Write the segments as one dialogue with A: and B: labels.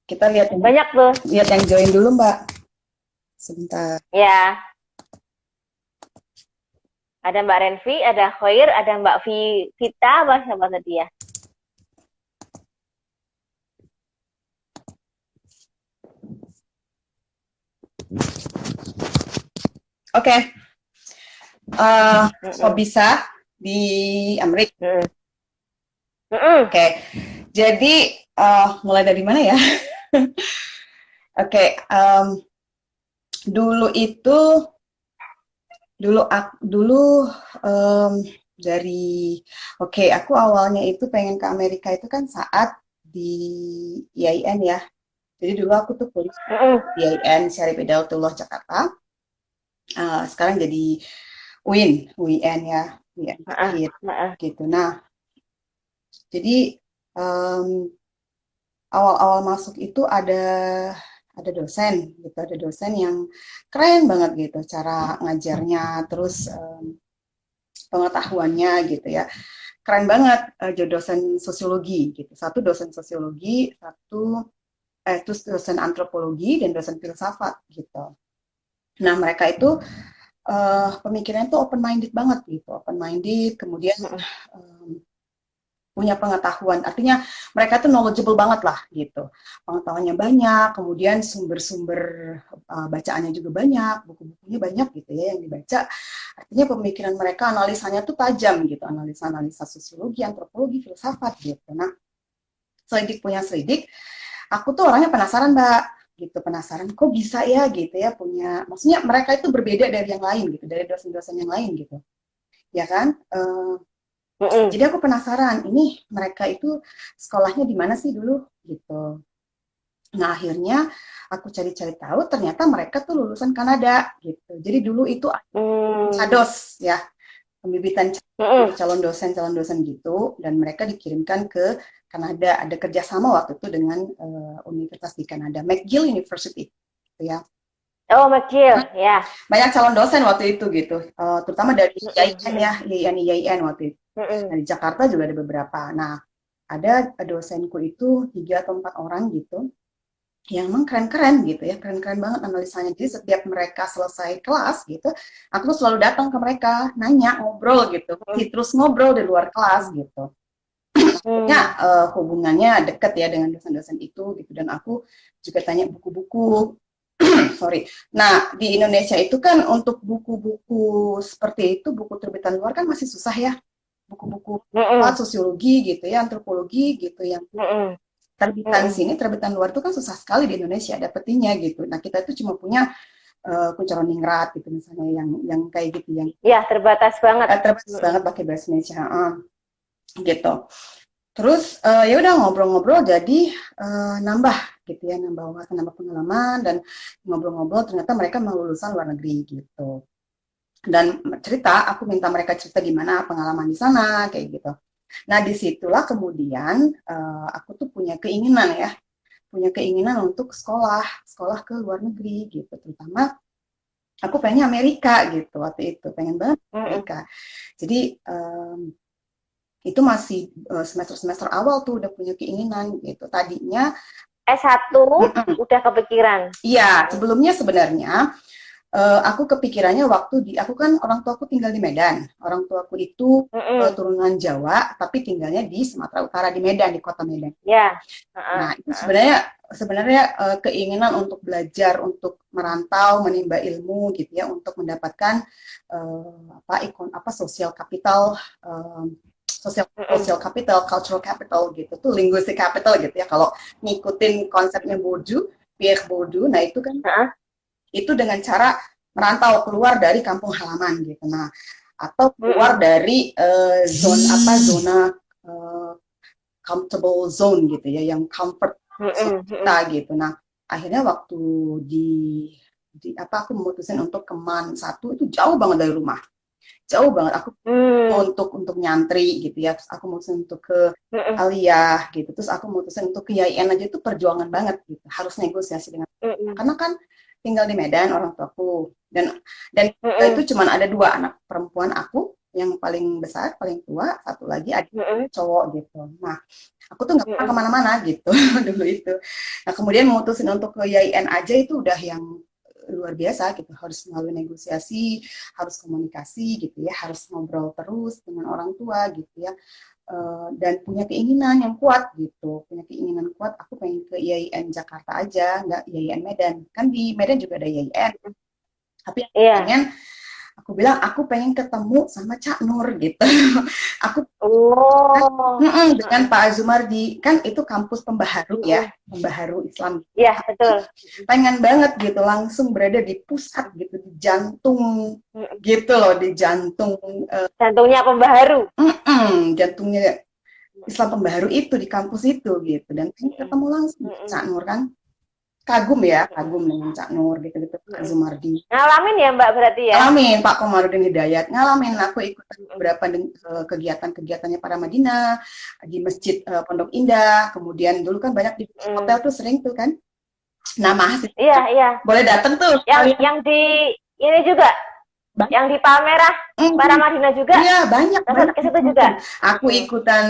A: Kita
B: Banyak tuh.
A: lihat yang join dulu, Mbak. Sebentar.
B: Ya, ada Mbak Renvi, ada Khair, ada Mbak Vita, apa siapa tadi ya?
A: Oke, kok
B: Mm-mm.
A: bisa di Amerika?
B: Mm-mm. Mm-mm.
A: Oke, jadi mulai dari mana ya? Oke, dulu itu dulu em, dari oke, aku awalnya itu pengen ke Amerika itu kan saat di IAIN ya. Jadi dulu aku tuh kuliah
B: Mm-mm.
A: di IAIN Syarif Hidayatullah Jakarta. Sekarang jadi UIN ya, UIN
B: Heeh,
A: Terakhir
B: heeh.
A: gitu. Nah, jadi em, awal-awal masuk itu ada dosen gitu, ada dosen yang keren banget gitu cara ngajarnya, terus pengetahuannya gitu ya. Keren banget dosen sosiologi gitu. Satu dosen sosiologi, terus dosen antropologi dan dosen filsafat gitu. Nah, mereka itu pemikirannya tuh open minded banget gitu, open minded, kemudian
B: Mm-mm.
A: um, punya pengetahuan, artinya mereka tuh knowledgeable banget lah gitu, pengetahuannya banyak, kemudian sumber-sumber bacaannya juga banyak, buku-bukunya banyak gitu ya yang dibaca, artinya pemikiran mereka, analisanya tuh tajam gitu, analisa-analisa sosiologi, antropologi, filsafat gitu. Nah, selidik punya selidik, aku tuh orangnya penasaran Mbak, gitu, penasaran kok bisa ya gitu ya, punya, maksudnya mereka itu berbeda dari yang lain gitu, dari dosen-dosen yang lain gitu, ya kan.
B: Mm-mm.
A: Jadi aku penasaran, ini mereka itu sekolahnya di mana sih dulu gitu. Nah, akhirnya aku cari-cari tahu ternyata mereka tuh lulusan Kanada gitu. Jadi dulu itu
B: Mm.
A: CADOS ya, pembibitan untuk
B: Mm-mm.
A: calon dosen gitu, dan mereka dikirimkan ke Kanada. Ada kerjasama waktu itu dengan universitas di Kanada, McGill University gitu ya.
B: Oh, McGill, ya.
A: Banyak calon dosen waktu itu gitu, terutama dari
B: Mm-mm.
A: IAIN ya,
B: Mm-mm.
A: IAIN waktu itu. Nah,
B: Mm-mm.
A: di Jakarta juga ada beberapa. Nah, ada dosenku itu 3 atau 4 orang gitu, yang emang keren-keren gitu ya, keren-keren banget analisanya. Jadi setiap mereka selesai kelas gitu, aku tuh selalu datang ke mereka, nanya, ngobrol gitu,
B: Mm-mm.
A: terus ngobrol di luar kelas gitu. Akhirnya
B: Mm.
A: hubungannya deket ya dengan dosen-dosen itu gitu, dan aku juga tanya buku-buku. Sorry. Nah, di Indonesia itu kan untuk buku-buku seperti itu, buku terbitan luar kan masih susah ya. Buku-buku
B: Mm-mm.
A: sosiologi gitu ya, antropologi gitu yang
B: Mm-mm.
A: terbitan
B: Mm-mm.
A: sini, terbitan luar itu kan susah sekali di Indonesia dapetinnya gitu. Nah, kita itu cuma punya Kunchoro-Ningrat gitu misalnya, yang kayak gitu, yang
B: Ya, terbatas banget.
A: terbatas
B: Mm-mm.
A: banget pakai bahasa Indonesia, gitu. Terus ya udah ngobrol-ngobrol, jadi nambah gitu ya, nambah wawasan, nambah pengalaman, dan ngobrol-ngobrol ternyata mereka mau lulusan luar negeri gitu. Dan cerita, aku minta mereka cerita gimana pengalaman di sana kayak gitu. Nah, disitulah kemudian aku tuh punya keinginan ya, punya keinginan untuk sekolah, sekolah ke luar negeri gitu, terutama aku pengennya Amerika gitu waktu itu, pengen banget
B: Mm-mm.
A: Amerika. Jadi itu masih semester-semester awal tuh udah punya keinginan gitu. Tadinya,
B: S1
A: mm-mm.
B: udah kepikiran.
A: Iya,
B: Mm.
A: sebelumnya sebenarnya aku kepikirannya waktu aku kan orang tuaku tinggal di Medan. Orang tuaku itu
B: Mm-mm.
A: turunan Jawa, tapi tinggalnya di Sumatera Utara, di Medan, di kota Medan.
B: Ya.
A: Nah,
B: Uh-uh.
A: itu
B: Uh-uh.
A: sebenarnya keinginan untuk belajar, untuk merantau, menimba ilmu gitu ya, untuk mendapatkan apa sosial kapital,
B: Mm-mm.
A: sosial capital, cultural capital gitu, tuh linguistic capital gitu ya. Kalau ngikutin konsepnya Bourdieu, Pierre Bourdieu, nah itu kan
B: Uh-uh.
A: itu dengan cara merantau keluar dari kampung halaman gitu. Nah, atau keluar
B: Mm-mm.
A: dari zona uh, comfortable zone gitu ya, yang comfort zone
B: Mm-mm.
A: kita
B: Mm-mm.
A: gitu. Nah, akhirnya waktu di aku memutuskan untuk ke MAN 1 itu jauh banget dari rumah. Jauh banget, aku
B: Mm.
A: untuk nyantri gitu ya. Terus aku memutuskan untuk ke
B: Mm-mm.
A: Aliyah gitu. Terus aku memutuskan untuk ke YIN aja, itu perjuangan banget gitu. Harus negosiasi dengan,
B: Mm-mm.
A: karena kan tinggal di Medan orang tuaku, dan itu
B: Mm-mm.
A: cuma ada 2 anak perempuan, aku yang paling besar, paling tua, satu lagi adik
B: Mm-mm.
A: cowok gitu. Nah, Aku tuh nggak pernah kemana-mana gitu dulu itu. Nah kemudian memutusin untuk ke YIN aja itu udah yang luar biasa gitu, harus melalui negosiasi, harus komunikasi gitu ya, harus ngobrol terus dengan orang tua gitu ya. Dan punya keinginan yang kuat gitu, punya keinginan kuat, aku pengen ke YIN Jakarta aja, nggak YIN Medan, kan di Medan juga ada YIN, tapi aku
B: Iya.
A: pengen, aku bilang aku pengen ketemu sama Cak Nur gitu. Aku
B: Oh.
A: dengan Pak Azumardi, kan itu kampus pembaharu ya,
B: Mm-mm.
A: pembaharu Islam.
B: Iya, betul.
A: Pengen banget gitu, langsung berada di pusat gitu, di jantung
B: Mm-mm.
A: gitu loh, di jantung,
B: Jantungnya pembaharu.
A: jantungnya Islam pembaharu itu di kampus itu gitu, dan pengen
B: Mm-mm.
A: ketemu langsung
B: Mm-mm.
A: Cak Nur kan, kagum ya,
B: Mm-mm.
A: kagum dengan Cak Nur gitu gitu, Pak
B: Mm-mm.
A: Azumardi.
B: Ngalamin ya Mbak berarti ya?
A: Ngalamin Pak Komarudin Hidayat, ngalamin aku ikutan
B: Mm-mm.
A: beberapa kegiatan-kegiatannya para Madinah di Masjid Pondok Indah, kemudian dulu kan banyak di
B: Mm.
A: hotel tuh sering tuh kan. Nah,
B: Iya,
A: mahasiswa
B: iya.
A: boleh datang tuh kalian.
B: Yang di ini juga,
A: Banyak.
B: yang di Palmerah, para Madinah juga.
A: Iya, banyak banyak
B: Ke situ juga.
A: ikutan. Aku
B: Mm-mm.
A: ikutan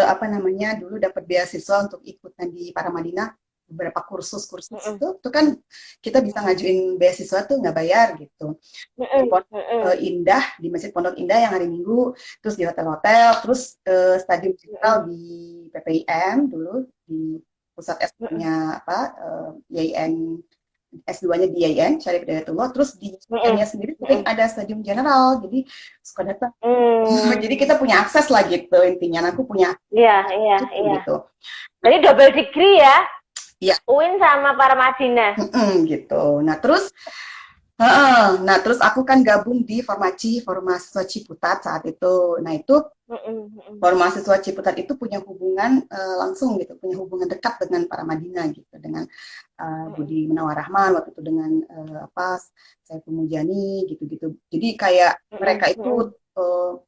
A: apa namanya, dulu dapat beasiswa untuk ikutan di para Madinah, beberapa kursus-kursus
B: Mm-mm.
A: itu kan kita bisa ngajuin beasiswa tuh nggak bayar gitu. Di
B: Mm-mm.
A: Pondok
B: Mm-mm.
A: Indah, di Masjid Pondok Indah yang hari Minggu, terus di hotel-hotel, terus Stadium Central
B: Mm-mm.
A: di PPIM dulu, di pusat
B: Mm-mm.
A: S2-nya apa, YIN, S2-nya di YIN, Syarif Hidayatullah, terus di YIN-nya
B: Mm-mm.
A: sendiri sering
B: Mm-mm.
A: ada Stadium General, jadi suka datang. Jadi
B: Mm.
A: kita punya akses lah gitu intinya. Nah, aku punya
B: Iya, iya,
A: itu
B: iya.
A: gitu.
B: Jadi double degree ya,
A: Iya,
B: UIN sama para Madinah.
A: gitu. Nah terus aku kan gabung di Formasi Ciputat saat itu. Nah itu
B: Mm-mm. Mm-mm.
A: Formasi Ciputat itu punya hubungan langsung gitu, punya hubungan dekat dengan para Madinah gitu, dengan
B: Mm-mm.
A: Budi Munawar Rahman waktu itu, dengan apa, Saiful Mujani gitu-gitu. Jadi kayak
B: Mm-mm.
A: mereka itu
B: Mm-mm.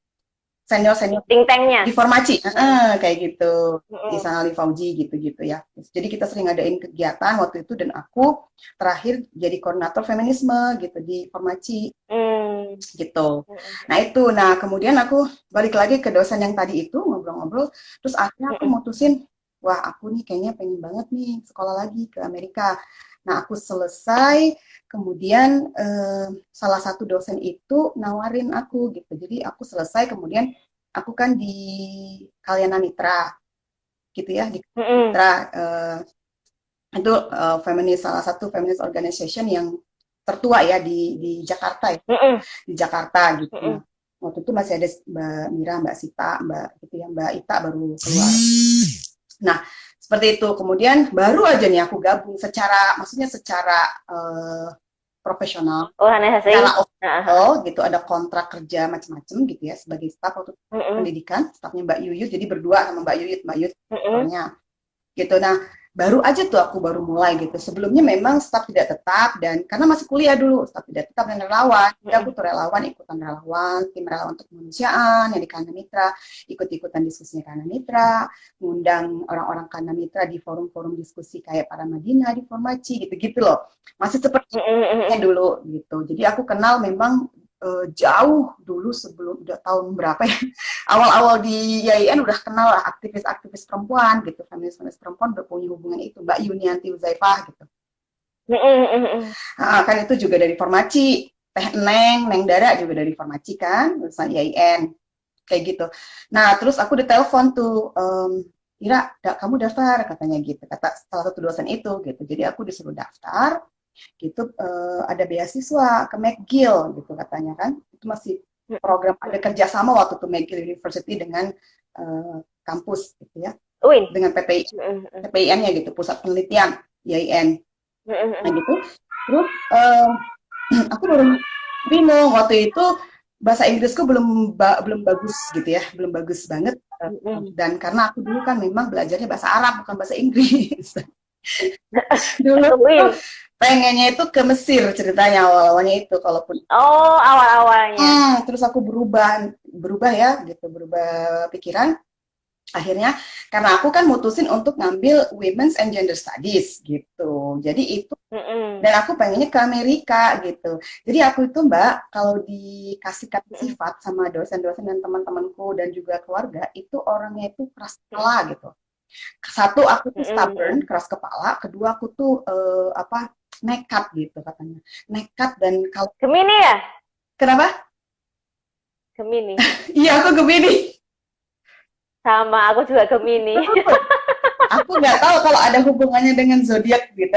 A: senior-senior
B: Think tanknya.
A: di Formaci,
B: Mm-mm.
A: kayak gitu,
B: Mm-mm.
A: Ihsan Ali Fauzi gitu-gitu ya. Jadi kita sering ngadain kegiatan waktu itu, dan aku terakhir jadi koordinator feminisme gitu di Formaci
B: Mm.
A: gitu.
B: Mm-mm.
A: Nah kemudian aku balik lagi ke dosen yang tadi itu, ngobrol-ngobrol, terus akhirnya aku
B: Mm-mm.
A: mutusin, wah aku nih kayaknya pengen banget nih sekolah lagi ke Amerika. Nah aku selesai, kemudian salah satu dosen itu nawarin aku gitu. Jadi aku selesai, kemudian aku kan di Kalyana Mitra gitu ya, di
B: Mm-mm.
A: Mitra itu salah satu feminist organization yang tertua ya di Jakarta ya,
B: Mm-mm.
A: di Jakarta gitu. Nah,
B: Mm-mm.
A: waktu itu masih ada Mbak Mira, Mbak Sita, Mbak gitu ya, Mbak Ita baru keluar. Nah, seperti itu. Kemudian baru aja nih aku gabung secara, maksudnya secara profesional, secara
B: Organisasi.
A: official gitu, ada kontrak kerja macam-macam gitu ya, sebagai staf waktu
B: Mm-mm.
A: pendidikan, stafnya Mbak Yuyut, jadi berdua sama Mbak Yuyut
B: Mm-mm.
A: gitu. Nah, baru aja tuh aku baru mulai gitu. Sebelumnya memang staf tidak tetap, dan karena masih kuliah dulu, staf tidak tetap dan relawan. Jadi aku
B: Mm-mm.
A: tuh relawan, ikutan relawan, tim relawan untuk kemanusiaan yang di Kana Mitra, ikut-ikutan diskusinya Kana Mitra, ngundang orang-orang Kana Mitra di forum-forum diskusi kayak para Madinah di Formaci gitu-gitu loh. Masih seperti
B: Mm-mm.
A: dulu gitu. Jadi aku kenal memang jauh dulu, sebelum udah tahun berapa ya, awal-awal di YIN udah kenal lah aktivis-aktivis perempuan gitu, feminis-feminis perempuan udah punya hubungan itu, Mbak Yunianti Uzaifah gitu.
B: Mm-mm.
A: Kan itu juga dari Formaci, Teh Neng Dara juga dari Formaci kan, lulusan YIN kayak gitu. Nah terus aku ditelepon tuh, Ira, kamu daftar katanya gitu, kata salah satu dosen itu gitu. Jadi aku disuruh daftar gitu, ada beasiswa ke McGill gitu katanya kan, itu masih program ada kerjasama waktu itu McGill University dengan kampus gitu ya,
B: UIN.
A: dengan
B: Mm-mm.
A: PPIN-nya gitu, pusat penelitian YIN. Nah
B: Mm-mm.
A: gitu, terus aku baru bingung waktu itu, bahasa Inggrisku belum bagus gitu ya, belum bagus banget,
B: Mm-mm.
A: dan karena aku dulu kan memang belajarnya bahasa Arab bukan bahasa Inggris. Dulu
B: Waktu
A: tuh
B: UIN.
A: pengennya itu ke Mesir ceritanya, awal-awalnya itu, kalaupun
B: Oh, awal-awalnya.
A: terus aku berubah ya gitu, berubah pikiran akhirnya, karena aku kan mutusin untuk ngambil Women's and Gender Studies gitu, jadi itu,
B: Mm-mm.
A: dan aku pengennya ke Amerika gitu. Jadi aku itu Mbak, kalau dikasihkan
B: Mm-mm.
A: sifat sama dosen-dosen dan teman-temanku dan juga keluarga, itu orangnya itu keras
B: Mm-mm.
A: kepala gitu. Satu, aku tuh
B: Mm-mm.
A: stubborn, keras kepala. Kedua, aku tuh nekat gitu katanya. Nekat dan kalau
B: Gemini ya?
A: kenapa?
B: Gemini.
A: Iya, aku Gemini.
B: Sama, aku juga Gemini.
A: Aku nggak tahu kalau ada hubungannya dengan zodiak gitu.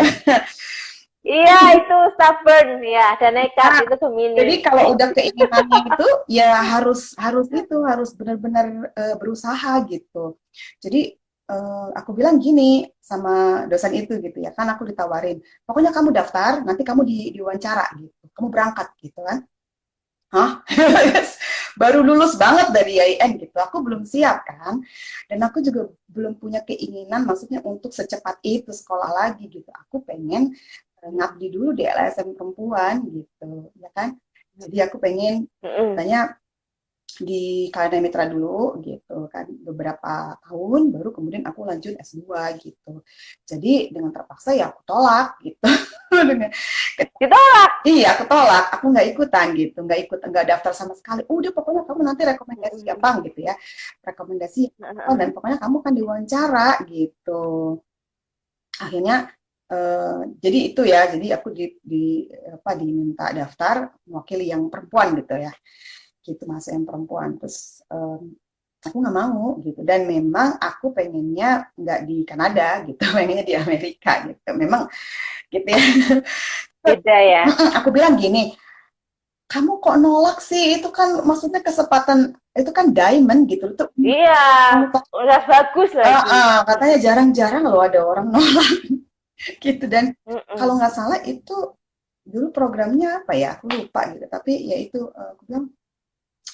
B: Iya, itu stubborn ya, dan nekat
A: Nah,
B: itu Gemini.
A: jadi kalau udah keinginannya itu ya harus harus itu harus benar-benar berusaha gitu. Jadi aku bilang gini sama dosen itu gitu ya, kan aku ditawarin, pokoknya kamu daftar, nanti kamu diwawancara gitu, kamu berangkat gitu kan. Hah? Baru lulus banget dari IAIN gitu, aku belum siap kan, dan aku juga belum punya keinginan, maksudnya untuk secepat itu sekolah lagi gitu. Aku pengen ngabdi dulu di LSM perempuan gitu, ya kan. Jadi aku pengen
B: Mm-mm.
A: tanya di Kalina Mitra dulu gitu kan beberapa tahun baru kemudian aku lanjut S2 gitu. Jadi dengan terpaksa ya aku tolak gitu. Dengan
B: Ditolak.
A: iya, aku tolak, aku nggak ikutan gitu, nggak ikut, nggak daftar sama sekali. Udah pokoknya kamu nanti rekomendasi apa
B: Mm-mm.
A: gitu ya, rekomendasi apa dan pokoknya kamu kan diwawancara gitu. Akhirnya jadi itu ya, jadi aku apa diminta daftar mewakili yang perempuan gitu ya, gitu mas yang perempuan. Terus aku nggak mau gitu dan memang aku pengennya nggak di Kanada gitu, pengennya di Amerika gitu. Memang gitu ya.
B: Beda ya.
A: Aku bilang gini, kamu kok nolak sih? Itu kan maksudnya kesempatan itu kan diamond gitu. Itu
B: Iya, udah bagus lagi.
A: katanya jarang-jarang loh ada orang nolak gitu dan kalau
B: Mm-mm.
A: nggak salah itu dulu programnya apa ya? Aku lupa gitu. Tapi ya itu aku bilang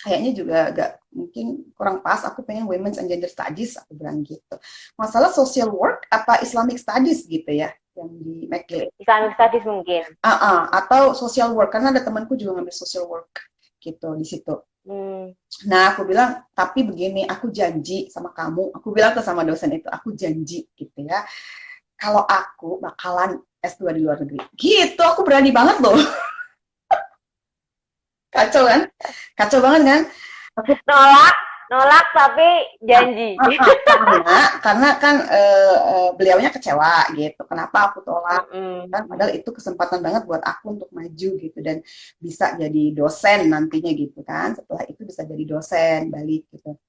A: kayaknya juga agak mungkin kurang pas. Aku pengen Women's and Gender Studies, aku bilang gitu. Masalah social work apa Islamic Studies gitu ya yang di McGill.
B: Islamic Studies mungkin.
A: Atau social work karena ada temanku juga ngambil social work gitu di situ.
B: Hmm.
A: Nah, aku bilang, tapi begini, aku janji sama kamu, aku bilang ke sama dosen itu, aku janji gitu ya, kalau aku bakalan S2 di luar negeri. Gitu, aku berani banget loh. Kacau kan? Kacau banget kan? Aku
B: Nolak, nolak tapi janji.
A: karena kan beliaunya kecewa gitu. Kenapa aku tolak? Kan
B: Mm-mm.
A: padahal itu kesempatan banget buat aku untuk maju gitu dan bisa jadi dosen nantinya gitu kan. Setelah itu bisa jadi dosen balik gitu.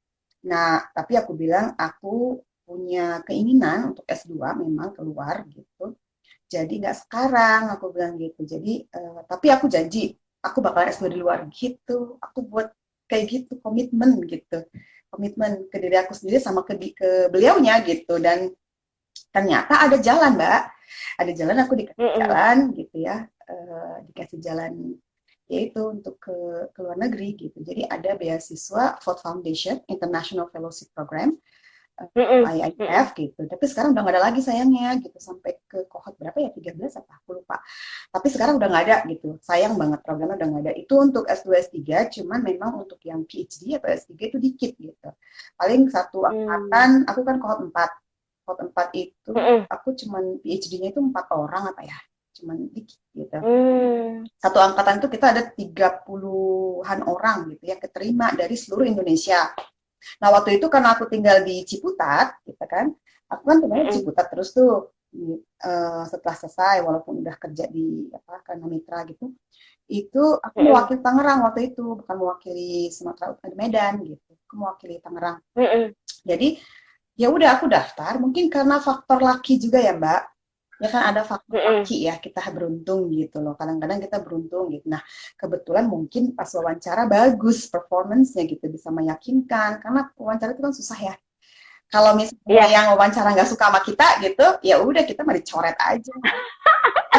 A: Nah, tapi aku bilang aku punya keinginan untuk S2 memang keluar gitu. Jadi nggak sekarang, aku bilang gitu. Jadi, tapi aku janji, aku bakal S2 di luar gitu. Aku buat kayak gitu, komitmen gitu. Komitmen ke diri aku sendiri sama ke beliaunya gitu. Dan ternyata ada jalan, Mbak. Ada jalan, aku dikasih
B: Mm-mm.
A: jalan gitu ya. Dikasih jalan yaitu untuk ke luar negeri gitu. Jadi ada beasiswa Ford Foundation International Fellowship Program
B: Mm-mm.
A: IIF
B: Mm-mm.
A: gitu. Tapi sekarang udah nggak ada lagi sayangnya gitu sampai ke kohort berapa ya 13 apa aku lupa. Tapi sekarang udah nggak ada gitu. Sayang banget programnya udah nggak ada. Itu untuk S2 S3 cuman memang untuk yang PhD atau S3 itu dikit gitu. Paling satu
B: Mm.
A: angkatan aku kan kohort 4. Kohort 4 itu
B: Mm-mm.
A: aku cuman PhD-nya itu 4 orang apa ya. Cuman dikit gitu.
B: Mm.
A: Satu angkatan itu kita ada 30-an orang gitu ya keterima dari seluruh Indonesia. Nah, waktu itu karena aku tinggal di Ciputat, gitu kan, aku kan tinggalnya di
B: Mm-mm.
A: Ciputat terus tuh, setelah selesai, walaupun udah kerja di apa karena mitra gitu, itu aku
B: Mm-mm.
A: mewakili Tangerang waktu itu, bukan mewakili Sumatera Utara Medan gitu, aku mewakili Tangerang.
B: Mm-mm.
A: Jadi ya udah aku daftar, mungkin karena faktor laki juga ya Mbak, ya kan ada faktor
B: Mm-mm.
A: laki ya kita beruntung gitu loh kadang-kadang kita beruntung gitu nah kebetulan mungkin pas wawancara bagus performance-nya gitu bisa meyakinkan karena wawancara itu kan susah ya kalau misalnya
B: Iya,
A: yang wawancara nggak suka sama kita gitu ya udah kita mah dicoret aja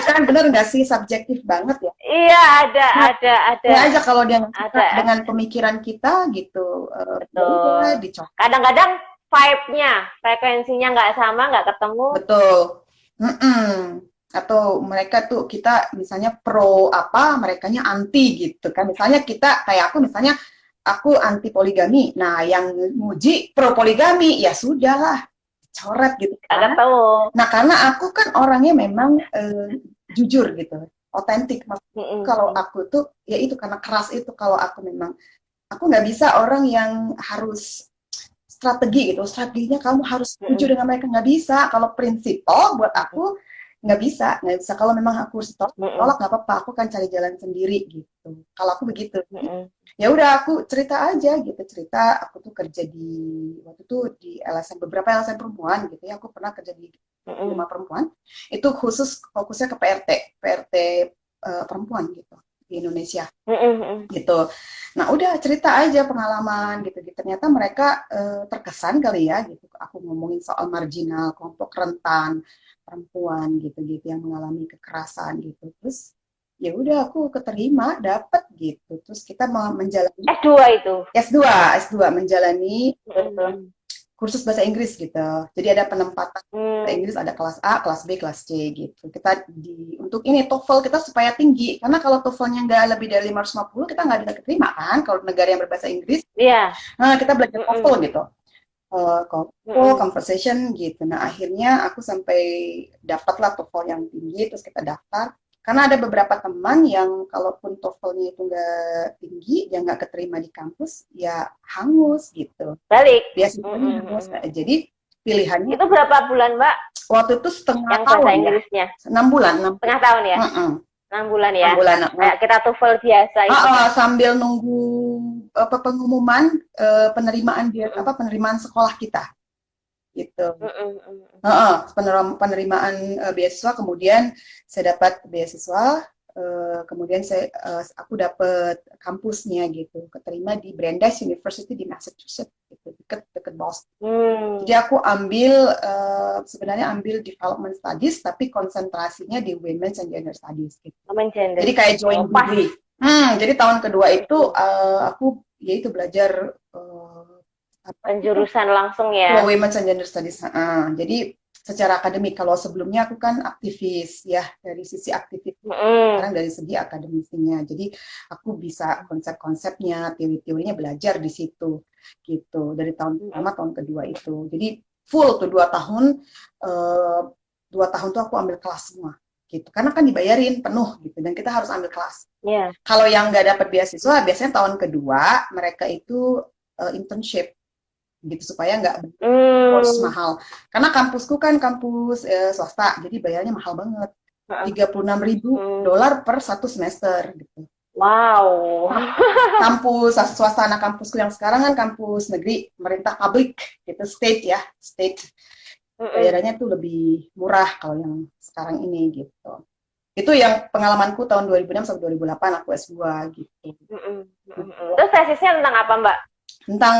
A: kan bener nggak sih subjektif banget ya
B: iya ada,
A: nah,
B: ada, ada,
A: ya aja kalau dia nggak suka
B: ada,
A: dengan
B: ada.
A: pemikiran kita gitu ya udah
B: Betul.
A: dicoret
B: Kadang-kadang vibe-nya, frekuensinya nggak sama, nggak ketemu.
A: betul. Mm-mm. Atau mereka tuh kita misalnya pro apa, merekanya anti gitu kan. Misalnya kita kayak aku misalnya aku anti poligami. Nah, yang muji pro poligami ya sudahlah, coret gitu
B: Nggak
A: kan.
B: ketemu.
A: Nah, karena aku kan orangnya memang jujur gitu, otentik. Maksudnya kalau
B: Mm-mm.
A: aku tuh ya itu karena keras itu kalau aku memang aku nggak bisa orang yang harus strategi gitu. Strateginya kamu harus setuju
B: Mm-mm.
A: dengan mereka, nggak bisa. Kalau prinsipal buat aku nggak bisa. Kalau memang aku harus
B: Mm-mm.
A: tolak nggak apa-apa, aku kan cari jalan sendiri gitu. Kalau aku begitu.
B: Mm-mm.
A: Ya udah aku cerita aja gitu, cerita aku tuh kerja di waktu itu di LSM, beberapa LSM perempuan gitu ya. Aku pernah kerja di
B: Mm-mm.
A: rumah perempuan, itu khusus fokusnya ke PRT perempuan gitu di Indonesia
B: Mm-mm.
A: gitu. Nah udah cerita aja pengalaman gitu, gitu. Ternyata mereka terkesan kali ya gitu. Aku ngomongin soal marginal, kelompok rentan, perempuan gitu-gitu yang mengalami kekerasan gitu. Terus ya udah aku keterima, dapet gitu. Terus kita mau menjalani
B: S2 itu.
A: S2 menjalani
B: Mm-mm.
A: kursus bahasa Inggris gitu. Jadi ada penempatan bahasa
B: Mm.
A: Inggris, ada kelas A, kelas B, kelas C gitu. Kita untuk ini TOEFL kita supaya tinggi, karena kalau TOEFL-nya nggak lebih dari 550 kita nggak bisa keterima kan kalau negara yang berbahasa Inggris.
B: Iya.
A: Nah, kita belajar TOEFL
B: Mm-mm.
A: gitu.
B: Mm-mm.
A: Conversation gitu. Nah, akhirnya aku sampai dapatlah TOEFL yang tinggi, terus kita daftar. Karena ada beberapa teman yang kalaupun TOEFL-nya itu nggak tinggi, dia nggak keterima di kampus, ya hangus gitu.
B: Balik.
A: Beasiswanya hangus.
B: Mm-mm.
A: Nah, jadi pilihannya
B: Itu berapa bulan, Mbak,
A: waktu itu setengah
B: yang bahasa
A: tahun ya,
B: Inggrisnya?
A: 6 bulan, 6 bulan.
B: Setengah tahun ya?
A: Mm-mm.
B: 6 bulan
A: 6
B: ya?
A: bulan.
B: Kayak kita TOEFL biasa itu kan?
A: Sambil nunggu pengumuman penerimaan
B: Mm-mm.
A: penerimaan sekolah kita gitu.
B: Mm-mm. Mm-mm.
A: Penerimaan beasiswa, kemudian saya dapat beasiswa, kemudian aku dapat kampusnya gitu, keterima di Brandeis University di Massachusetts gitu, deket Boston. Jadi
B: Hmm.
A: aku ambil sebenarnya ambil development studies tapi konsentrasinya di women's and gender studies gitu.
B: Common
A: Jadi
B: gender.
A: kayak
B: Oh,
A: joint
B: pas.
A: degree. Jadi tahun kedua itu
B: Mm-mm.
A: aku yaitu belajar apa itu
B: Penjurusan langsung ya?
A: Women's and Gender Studies. Jadi secara akademik, kalau sebelumnya aku kan aktivis ya, dari sisi aktivis, sekarang
B: Mm-mm.
A: dari segi akademisinya. Jadi aku bisa konsep-konsepnya, teori-teorinya belajar di situ gitu. Dari tahun pertama,
B: Mm-mm.
A: tahun kedua itu. Jadi full tuh 2 tahun, 2 tahun tuh aku ambil kelas semua gitu. Karena kan dibayarin penuh gitu dan kita harus ambil kelas.
B: Ya.
A: Kalau yang nggak dapat beasiswa, biasanya tahun kedua mereka itu internship gitu supaya nggak course
B: Hmm.
A: mahal. Karena kampusku kan kampus swasta, jadi bayarnya mahal banget.
B: Heeh.
A: 36.000
B: Hmm.
A: dolar per 1 semester gitu.
B: Wow.
A: Kampus swasta, anak kampusku yang sekarang kan kampus negeri, pemerintah publik gitu, state ya, state.
B: Mm-mm.
A: Bayarannya tuh lebih murah kalau yang sekarang ini gitu. Itu yang pengalamanku tahun 2006 sampai 2008 aku S2 gitu.
B: Mm-mm. Mm-mm. Terus tesisnya tentang apa, Mbak?
A: Tentang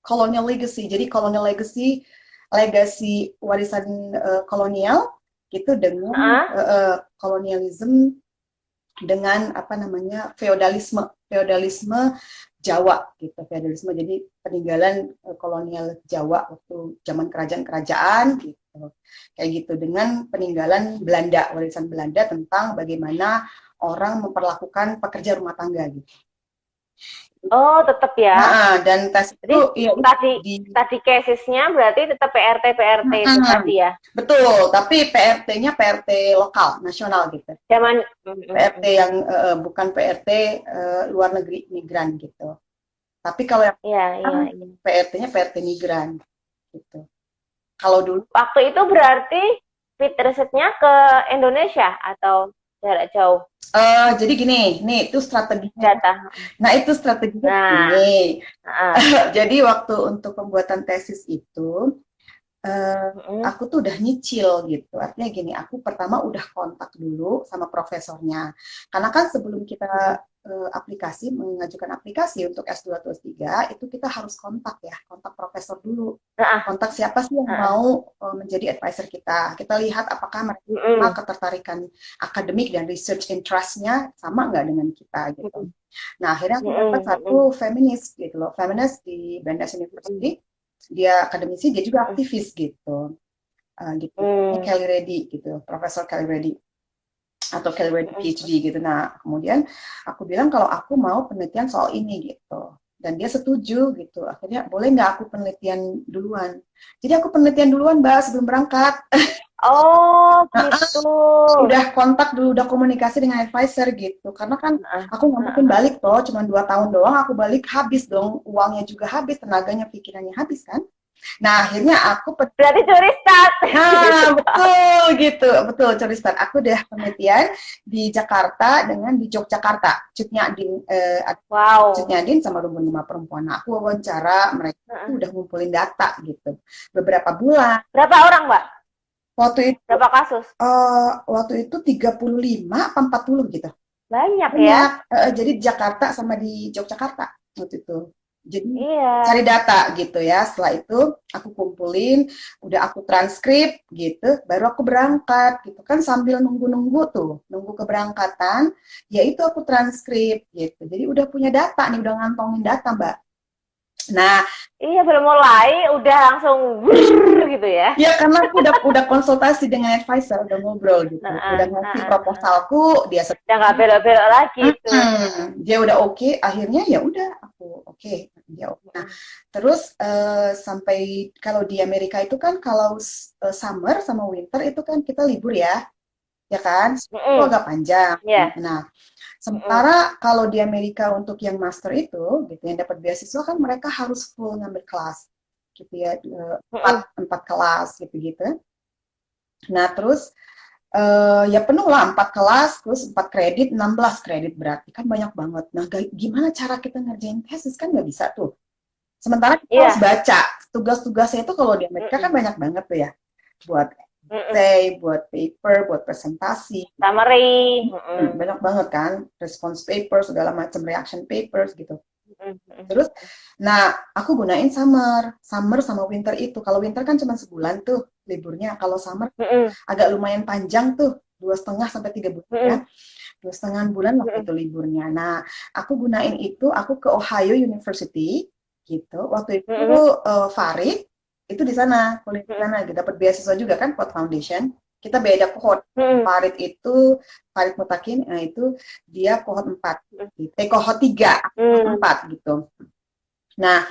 A: colonial legacy. Jadi colonial legacy, legasi warisan kolonial gitu dengan
B: Heeh.
A: kolonialisme, dengan apa namanya feodalisme Jawa gitu, feodalisme jadi peninggalan kolonial Jawa waktu zaman kerajaan-kerajaan gitu, kayak gitu, dengan peninggalan Belanda, warisan Belanda tentang bagaimana orang memperlakukan pekerja rumah tangga gitu.
B: Oh, tetap ya.
A: Dan tes
B: Jadi
A: itu ya
B: tadi
A: di
B: tadi casesnya berarti tetap PRT itu tadi ya.
A: betul, tapi PRT-nya PRT lokal, nasional gitu.
B: Zaman
A: PRT yang bukan PRT luar negeri migran gitu. Tapi kalau yang
B: iya, iya,
A: sekarang
B: iya.
A: PRT-nya PRT migran gitu. Kalau dulu
B: Waktu itu berarti fit risetnya ke Indonesia atau jarak jauh
A: jadi gini, nih itu strateginya.
B: data.
A: Nah, itu strateginya
B: Nah,
A: gini.
B: heeh.
A: Jadi waktu untuk pembuatan tesis itu eh,
B: Mm-mm.
A: aku tuh udah nyicil gitu. Artinya gini, aku pertama udah kontak dulu sama profesornya. Karena kan sebelum kita
B: Mm-mm.
A: mengajukan aplikasi untuk S2 atau S3, itu kita harus kontak ya, kontak profesor dulu.
B: Heeh,
A: Kontak siapa sih yang
B: heeh.
A: mau menjadi advisor kita. Kita lihat apakah mereka
B: Mm-mm.
A: ketertarikan akademik dan research interest-nya sama nggak dengan kita gitu.
B: Mm-mm.
A: Nah, akhirnya aku dapat
B: Mm-mm.
A: satu
B: Mm-mm.
A: feminis gitu loh, feminis di Brandeis
B: Mm-mm.
A: University. Dia akademisi, dia juga
B: Mm-mm.
A: aktivis gitu. Gitu. Ini
B: Mm.
A: Kelly Reddy gitu, Profesor Kelly Reddy atau Kelly Reddy
B: Mm-mm.
A: PhD gitu. Nah, kemudian aku bilang kalau aku mau penelitian soal ini gitu. Dan dia setuju gitu. Akhirnya boleh nggak aku penelitian duluan? Jadi aku penelitian duluan, Mbak, sebelum berangkat.
B: Oh,
A: Nah,
B: gitu.
A: udah kontak dulu, udah komunikasi dengan advisor gitu. Karena kan
B: Heeh,
A: aku nggak mungkin
B: heeh.
A: balik toh, cuma 2 tahun doang aku balik habis dong, uangnya juga habis, tenaganya, pikirannya habis kan. Nah akhirnya aku
B: Berarti curi start. Curi
A: nah,
B: start.
A: betul gitu, betul Coristan. Aku udah penelitian di Jakarta dengan di Yogyakarta.
B: Wow.
A: Cutnya Din sama Rumpun Lima Perempuan. Nah, aku wawancara mereka tuh
B: Heeh.
A: udah ngumpulin data gitu. Beberapa bulan.
B: Berapa orang, Mbak?
A: Waktu itu
B: Berapa kasus?
A: waktu itu 35 apa 40 gitu.
B: Banyak ya?
A: Banyak. Jadi di Jakarta sama di Yogyakarta waktu itu. Jadi cari
B: Iya.
A: data gitu ya. Setelah itu aku kumpulin, udah aku transkrip gitu, baru aku berangkat gitu kan sambil nunggu-nunggu tuh, nunggu keberangkatan, ya itu aku transkrip gitu. Jadi udah punya data nih, udah ngantongin data, Mbak. Nah,
B: Iya, belum mulai udah langsung wrrr, gitu ya.
A: ya karena aku udah konsultasi dengan advisor, udah ngobrol gitu, udah
B: Heeh,
A: ngasih
B: heeh, heeh.
A: proposalku, dia
B: Udah nggak belok-belok lagi itu.
A: Dia udah oke, akhirnya ya udah aku oke, dia oke. Nah,
B: Heeh.
A: terus sampai kalau di Amerika itu kan kalau summer sama winter itu kan kita libur ya kan? Itu
B: Heeh.
A: agak panjang.
B: Iya.
A: Nah,
B: Heeh.
A: sementara kalau di Amerika untuk yang master itu, gitu, yang dapat beasiswa kan mereka harus full ngambil kelas, gitu ya, empat
B: Heeh.
A: empat kelas gitu-gitu. Nah, terus ya penuh lah 4 kelas, terus 4 kredit, 16 kredit berarti kan banyak banget. Nah, gimana cara kita ngerjain tesis kan nggak bisa tuh. Sementara kita harus
B: Iya.
A: baca. Tugas-tugasnya itu kalau di Amerika kan
B: Heeh.
A: banyak banget tuh ya. Buat
B: Heeh.
A: essay, buat paper, buat presentasi.
B: Summary. Heeh.
A: Banyak banget kan. Response paper, segala macam reaction papers gitu.
B: Heeh. Heeh.
A: Terus, nah aku gunain summer sama winter itu. Kalau winter kan cuma sebulan tuh liburnya. Kalau summer
B: Heeh.
A: agak lumayan panjang tuh, 2,5 sampai 3 bulan ya.
B: Heeh.
A: 2,5 bulan waktu
B: Heeh.
A: itu liburnya. Nah, aku gunain itu, aku ke Ohio University gitu. Waktu itu
B: Heeh.
A: Farid itu di sana, kuliah di
B: Heeh.
A: sana, gitu. Dapat beasiswa juga kan, Ford Foundation. Kita beda kohort.
B: Heeh.
A: Farid itu, Farid Mutakin, nah itu dia kohort 4. Kohort 3, kohort
B: Heeh.
A: 4 gitu. Nah,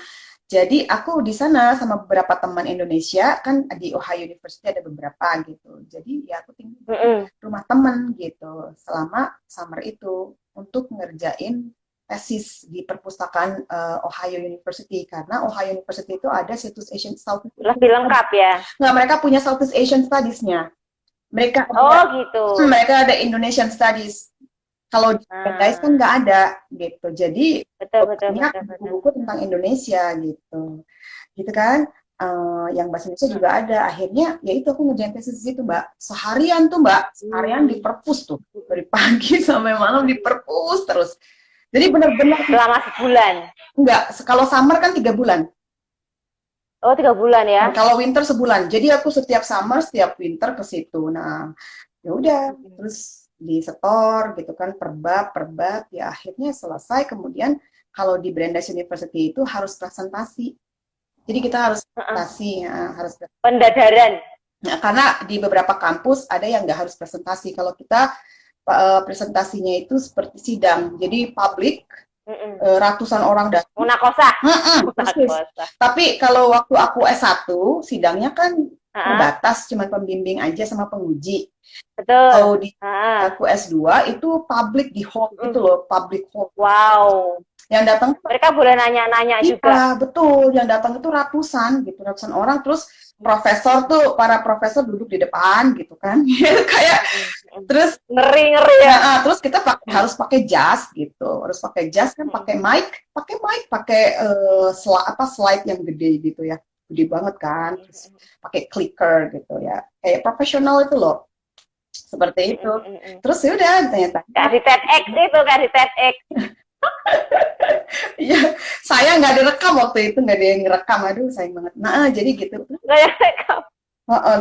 A: jadi aku di sana sama beberapa teman Indonesia, kan di Ohio University ada beberapa gitu. Jadi ya aku tinggal di
B: Heeh.
A: rumah teman gitu selama summer itu untuk ngerjain tesis di perpustakaan Ohio University karena Ohio University itu ada Southeast Asian
B: Lebih lengkap ya.
A: nggak, mereka punya Southeast Asian Studies-nya. Mereka
B: Oh,
A: ada
B: gitu.
A: mereka ada Indonesian Studies. Kalau di Brandeis kan
B: Ah,
A: nggak ada gitu. Jadi
B: betul, betul,
A: banyak
B: betul, betul,
A: buku-buku
B: betul.
A: tentang Indonesia gitu, gitu kan. Yang bahasa Indonesia juga
B: Heeh.
A: ada. Akhirnya ya itu aku ngerjain tesis di situ, Mbak. Seharian tuh, Mbak. Seharian di
B: Hmm.
A: perpus tuh. Dari pagi sampai malam di perpus terus. Jadi benar-benar
B: Selama sebulan.
A: enggak. Kalau summer kan 3 bulan.
B: Oh, 3 bulan ya.
A: Kalau winter sebulan. Jadi aku setiap summer, setiap winter ke situ. Nah, ya udah
B: Heeh.
A: terus di setor gitu kan per bab ya akhirnya selesai. Kemudian kalau di Brandeis University itu harus presentasi. Jadi kita harus
B: Heeh.
A: presentasi, ya, harus.
B: Pendadaran.
A: Nah, karena di beberapa kampus ada yang nggak harus presentasi. Kalau kita presentasinya itu seperti sidang, jadi publik,
B: Heeh.
A: ratusan orang datang.
B: Munakosa.
A: Persis.
B: Munakosa.
A: Tapi kalau waktu aku S1, sidangnya kan
B: Heeh.
A: terbatas, cuma pembimbing aja sama penguji.
B: Betul.
A: Kalau di
B: Heeh.
A: aku S2 itu public di hall
B: Heeh.
A: gitu loh, public hall.
B: Wow.
A: Yang datang
B: Mereka boleh nanya-nanya juga.
A: iya, betul. Yang datang itu ratusan gitu, ratusan orang. Terus profesor tuh, para profesor duduk di depan gitu kan. Kayak terus
B: Ngeri-ngeri ya.
A: terus kita harus pakai jas gitu. Harus pakai jas kan, pakai mic, pakai slide yang gede gitu ya. Gede banget kan. Terus pakai clicker gitu ya. Kayak profesional itu loh. Seperti itu. Terus ya udah tanya-tanya.
B: Kasih TEDx itu, kasih TEDx.
A: Iya, saya nggak direkam waktu itu, nggak ada yang ngerekam, aduh sayang banget. Nah, jadi gitu.
B: Kayak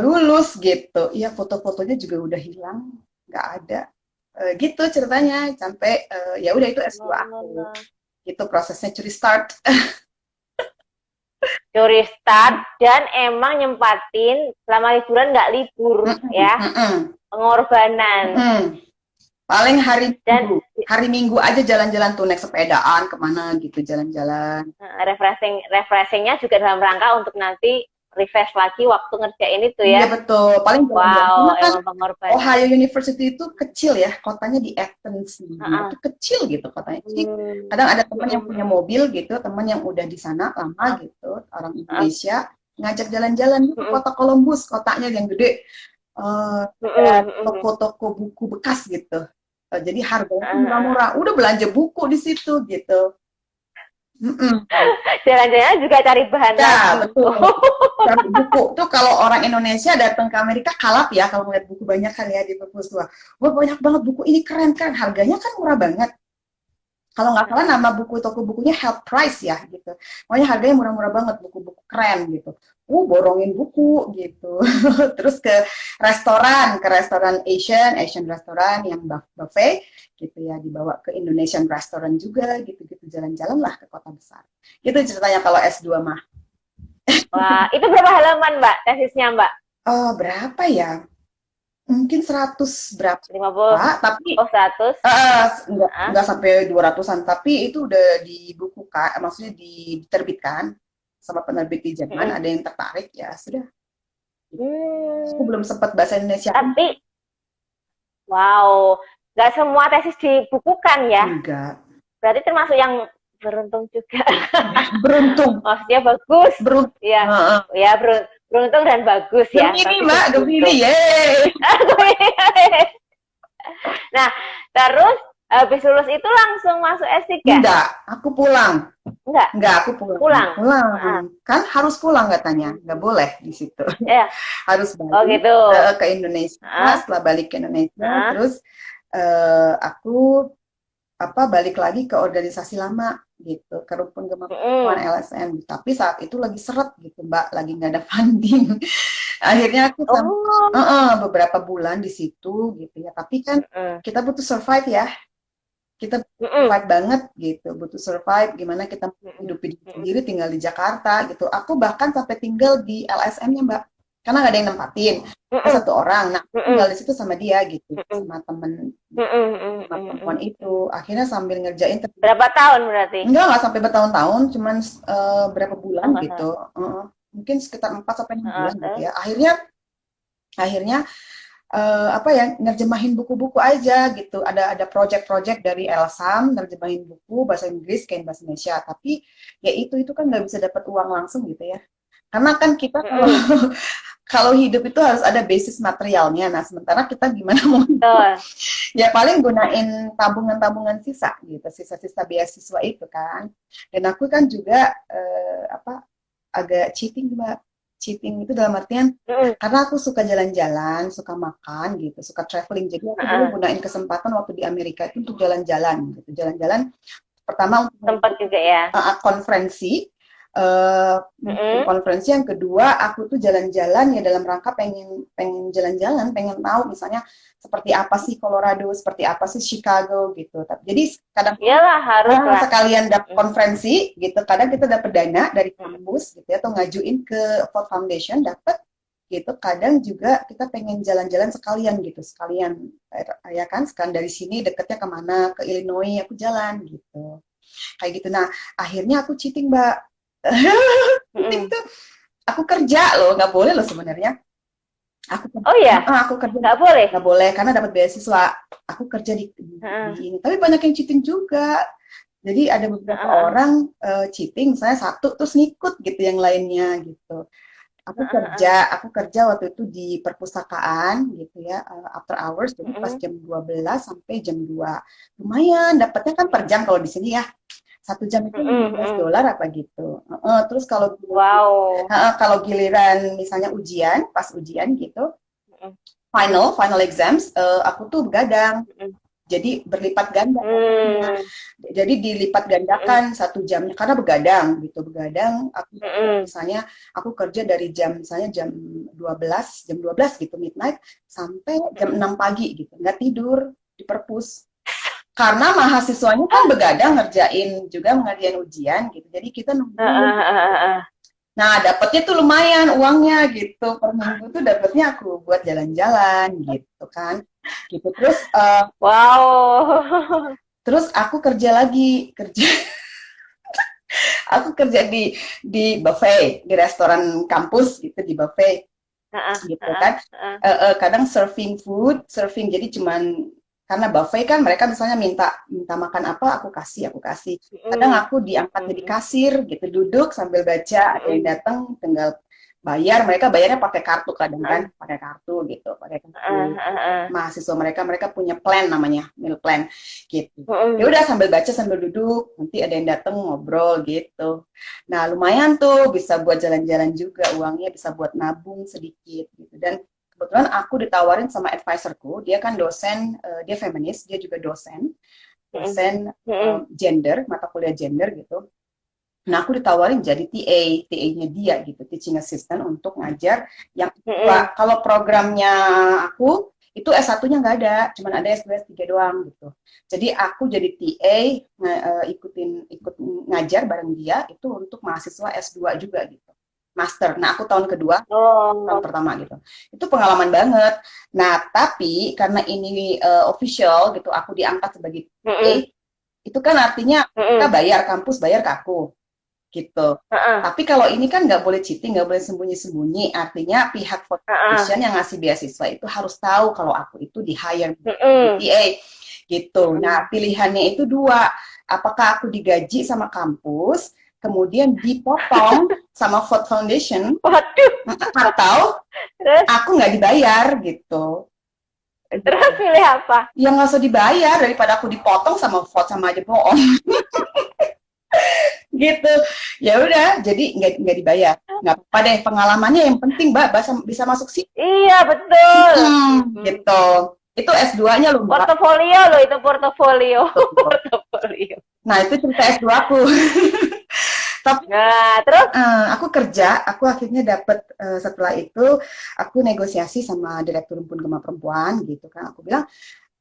A: Lulus gitu. Iya, foto-fotonya juga udah hilang, nggak ada. Gitu ceritanya, sampai ya udah itu S2 aku. Itu prosesnya curi start.
B: curi start dan emang nyempatin selama liburan nggak libur ya, pengorbanan.
A: Paling
B: Dan
A: hari Minggu aja jalan-jalan tuh, naik sepedaan kemana gitu, jalan-jalan.
B: refreshingnya juga dalam rangka untuk nanti refresh lagi waktu ngerjain itu
A: Iya
B: ya.
A: betul, paling
B: Wow,
A: kan
B: emang pengorbanan.
A: Ohio University itu kecil ya, kotanya di Athens, itu kecil gitu kotanya. Jadi kadang ada teman yang punya mobil gitu, teman yang udah di sana lama gitu, orang Indonesia ngajak jalan-jalan ke kota Columbus, kotanya yang gede, toko-toko buku bekas gitu. Jadi harganya murah-murah, udah belanja buku di situ gitu.
B: Jalan-jalan juga cari bahan
A: Ya,
B: lagi.
A: betul. Cari buku tuh kalau orang Indonesia datang ke Amerika kalap ya kalau melihat buku banyak kan ya di perpus tua. Wah banyak banget buku ini keren, harganya kan murah banget. Kalau nggak salah nama buku toko bukunya Help Price ya gitu. Pokoknya harganya murah-murah banget, buku-buku keren gitu. Borongin buku gitu. Terus ke restoran Asian restoran yang buffet gitu ya, dibawa ke Indonesian restaurant juga gitu-gitu, jalan-jalan lah ke kota besar. Itu ceritanya kalau S2 mah.
B: Wah, itu berapa halaman Mbak tesisnya Mbak?
A: Oh, berapa ya? Mungkin 100 berapa,
B: 50.
A: tapi
B: 100.
A: enggak sampai 200-an, tapi itu udah dibukukan, maksudnya diterbitkan sama penerbit di Jerman, ada yang tertarik ya sudah. Aku belum sempat bahasa Indonesia.
B: Tapi, wow, nggak semua tesis dibukukan ya?
A: Enggak.
B: Berarti termasuk yang beruntung juga.
A: Beruntung.
B: Maksudnya bagus.
A: Beruntung.
B: Ya, ya beruntung dan bagus ya.
A: Gemini Mbak, Gemini, yeay.
B: Nah, terus habis lulus itu langsung masuk S3?
A: Enggak, aku pulang.
B: Enggak,
A: aku pulang. Kan harus pulang katanya, nggak boleh di situ.
B: Yeah.
A: Harus balik ke Indonesia. Setelah balik ke Indonesia, terus aku balik lagi ke organisasi lama gitu, ke Rumpun Kemampuan LSM. Tapi saat itu lagi seret gitu Mbak, lagi nggak ada funding. Akhirnya aku beberapa bulan di situ gitu ya. Tapi kan kita butuh survive ya. Kita survive banget gitu, butuh survive, gimana kita hidup sendiri tinggal di Jakarta gitu. Aku bahkan sampai tinggal di LSM-nya Mbak, karena nggak ada yang nempatin, satu orang, nah tinggal di situ sama dia gitu, sama temen perempuan itu. Akhirnya sambil ngerjain.
B: Berapa tahun berarti?
A: Enggak sampai bertahun-tahun, cuman berapa bulan gitu, mungkin sekitar 4-6 bulan gitu ya. Akhirnya nerjemahin buku-buku aja gitu. Ada project-project dari Elsam, nerjemahin buku bahasa Inggris ke bahasa Indonesia. Tapi ya itu kan nggak bisa dapat uang langsung gitu ya. Karena kan kita kalau hidup itu harus ada basis materialnya. Nah, sementara kita gimana mau ya paling gunain tabungan-tabungan sisa gitu, sisa-sisa beasiswa itu kan. Dan aku kan juga agak cheating Mbak. Cheating itu dalam artian karena aku suka jalan-jalan, suka makan gitu, suka traveling. Jadi aku dulu gunain kesempatan waktu di Amerika itu untuk jalan-jalan gitu. Jalan-jalan pertama untuk
B: tempat juga ya.
A: Konferensi. Konferensi yang kedua aku tuh jalan-jalan ya dalam rangka pengen jalan-jalan, pengen tahu misalnya seperti apa sih Colorado, seperti apa sih Chicago gitu. Jadi kadang
B: harus
A: sekalian dapat konferensi gitu, kadang kita dapat dana dari kampus gitu ya, atau ngajuin ke Ford Foundation dapat gitu. Kadang juga kita pengen jalan-jalan sekalian gitu, sekalian ya kan, sekalian dari sini deketnya kemana, ke Illinois aku jalan gitu, kayak gitu. Nah akhirnya aku cheating Mbak. Tuh aku kerja loh, nggak boleh loh sebenarnya. Aku kerja nggak boleh karena dapat beasiswa. Aku kerja di ini, tapi banyak yang cheating juga. Jadi ada beberapa orang cheating, misalnya satu terus ngikut gitu yang lainnya gitu. Aku kerja waktu itu di perpustakaan gitu ya, after hours, jadi pas jam 12 sampai jam 2. Lumayan, dapatnya kan per jam kalau di sini ya. 1 jam itu $15 apa gitu. Terus kalau kalau giliran misalnya pas ujian gitu, final exams, aku tuh begadang. Jadi berlipat ganda. Jadi dilipat gandakan 1 jamnya karena begadang gitu. Aku misalnya aku kerja dari jam 12 gitu midnight sampai jam 6 pagi gitu. Nggak tidur di perpus. Karena mahasiswanya kan begadang ngerjain ujian gitu. Jadi kita nungguin. Nah, dapetnya tuh lumayan uangnya gitu. Per minggu tuh dapetnya aku buat jalan-jalan gitu kan. Gitu. Terus terus aku kerja lagi. Aku kerja di buffet, di restoran kampus gitu, di buffet gitu kan. Kadang serving jadi cuman karena buffet kan mereka misalnya minta makan apa aku kasih. Kadang aku diangkat jadi kasir gitu, duduk sambil baca, ada yang datang tinggal bayar, mereka bayarnya pakai kartu kadang kan, pakai kartu gitu, pakai kartu mahasiswa mereka punya plan namanya meal plan gitu. Ya udah sambil baca sambil duduk, nanti ada yang datang ngobrol gitu. Nah lumayan tuh bisa buat jalan-jalan juga, uangnya bisa buat nabung sedikit gitu. Dan kebetulan aku ditawarin sama advisorku, dia kan dosen, dia feminis, dia juga dosen gender, mata kuliah gender gitu. Nah, aku ditawarin jadi TA-nya dia gitu, teaching assistant untuk ngajar yang kalau programnya aku itu S1-nya nggak ada, cuma ada S2, S3 doang gitu. Jadi aku jadi TA, ikut ngajar bareng dia itu untuk mahasiswa S2 juga gitu. Master. Nah, aku tahun kedua, tahun pertama gitu. Itu pengalaman banget. Nah, tapi karena ini official gitu, aku diangkat sebagai TA, itu kan artinya kita bayar, kampus bayar ke aku gitu. Tapi kalau ini kan nggak boleh cheating, nggak boleh sembunyi-sembunyi. Artinya pihak foundation yang ngasih beasiswa itu harus tahu kalau aku itu di hire BTA gitu. Nah pilihannya itu dua, apakah aku digaji sama kampus, kemudian dipotong sama Ford Foundation, atau aku nggak dibayar gitu.
B: Terus pilih apa?
A: Ya nggak usah dibayar, daripada aku dipotong sama Ford, sama aja bohong. Gitu. Ya udah, jadi nggak dibayar. Nggak apa-apa deh, pengalamannya yang penting, Mbak, bisa masuk sih.
B: Iya, betul.
A: Gitu. Itu S2-nya loh, Mbak.
B: Portofolio loh, itu portofolio. Portofolio.
A: Nah, itu cerita S2 aku. Tapi
B: terus
A: aku kerja, aku akhirnya dapat setelah itu aku negosiasi sama Direktur Rumpun Gema Perempuan gitu kan. Aku bilang,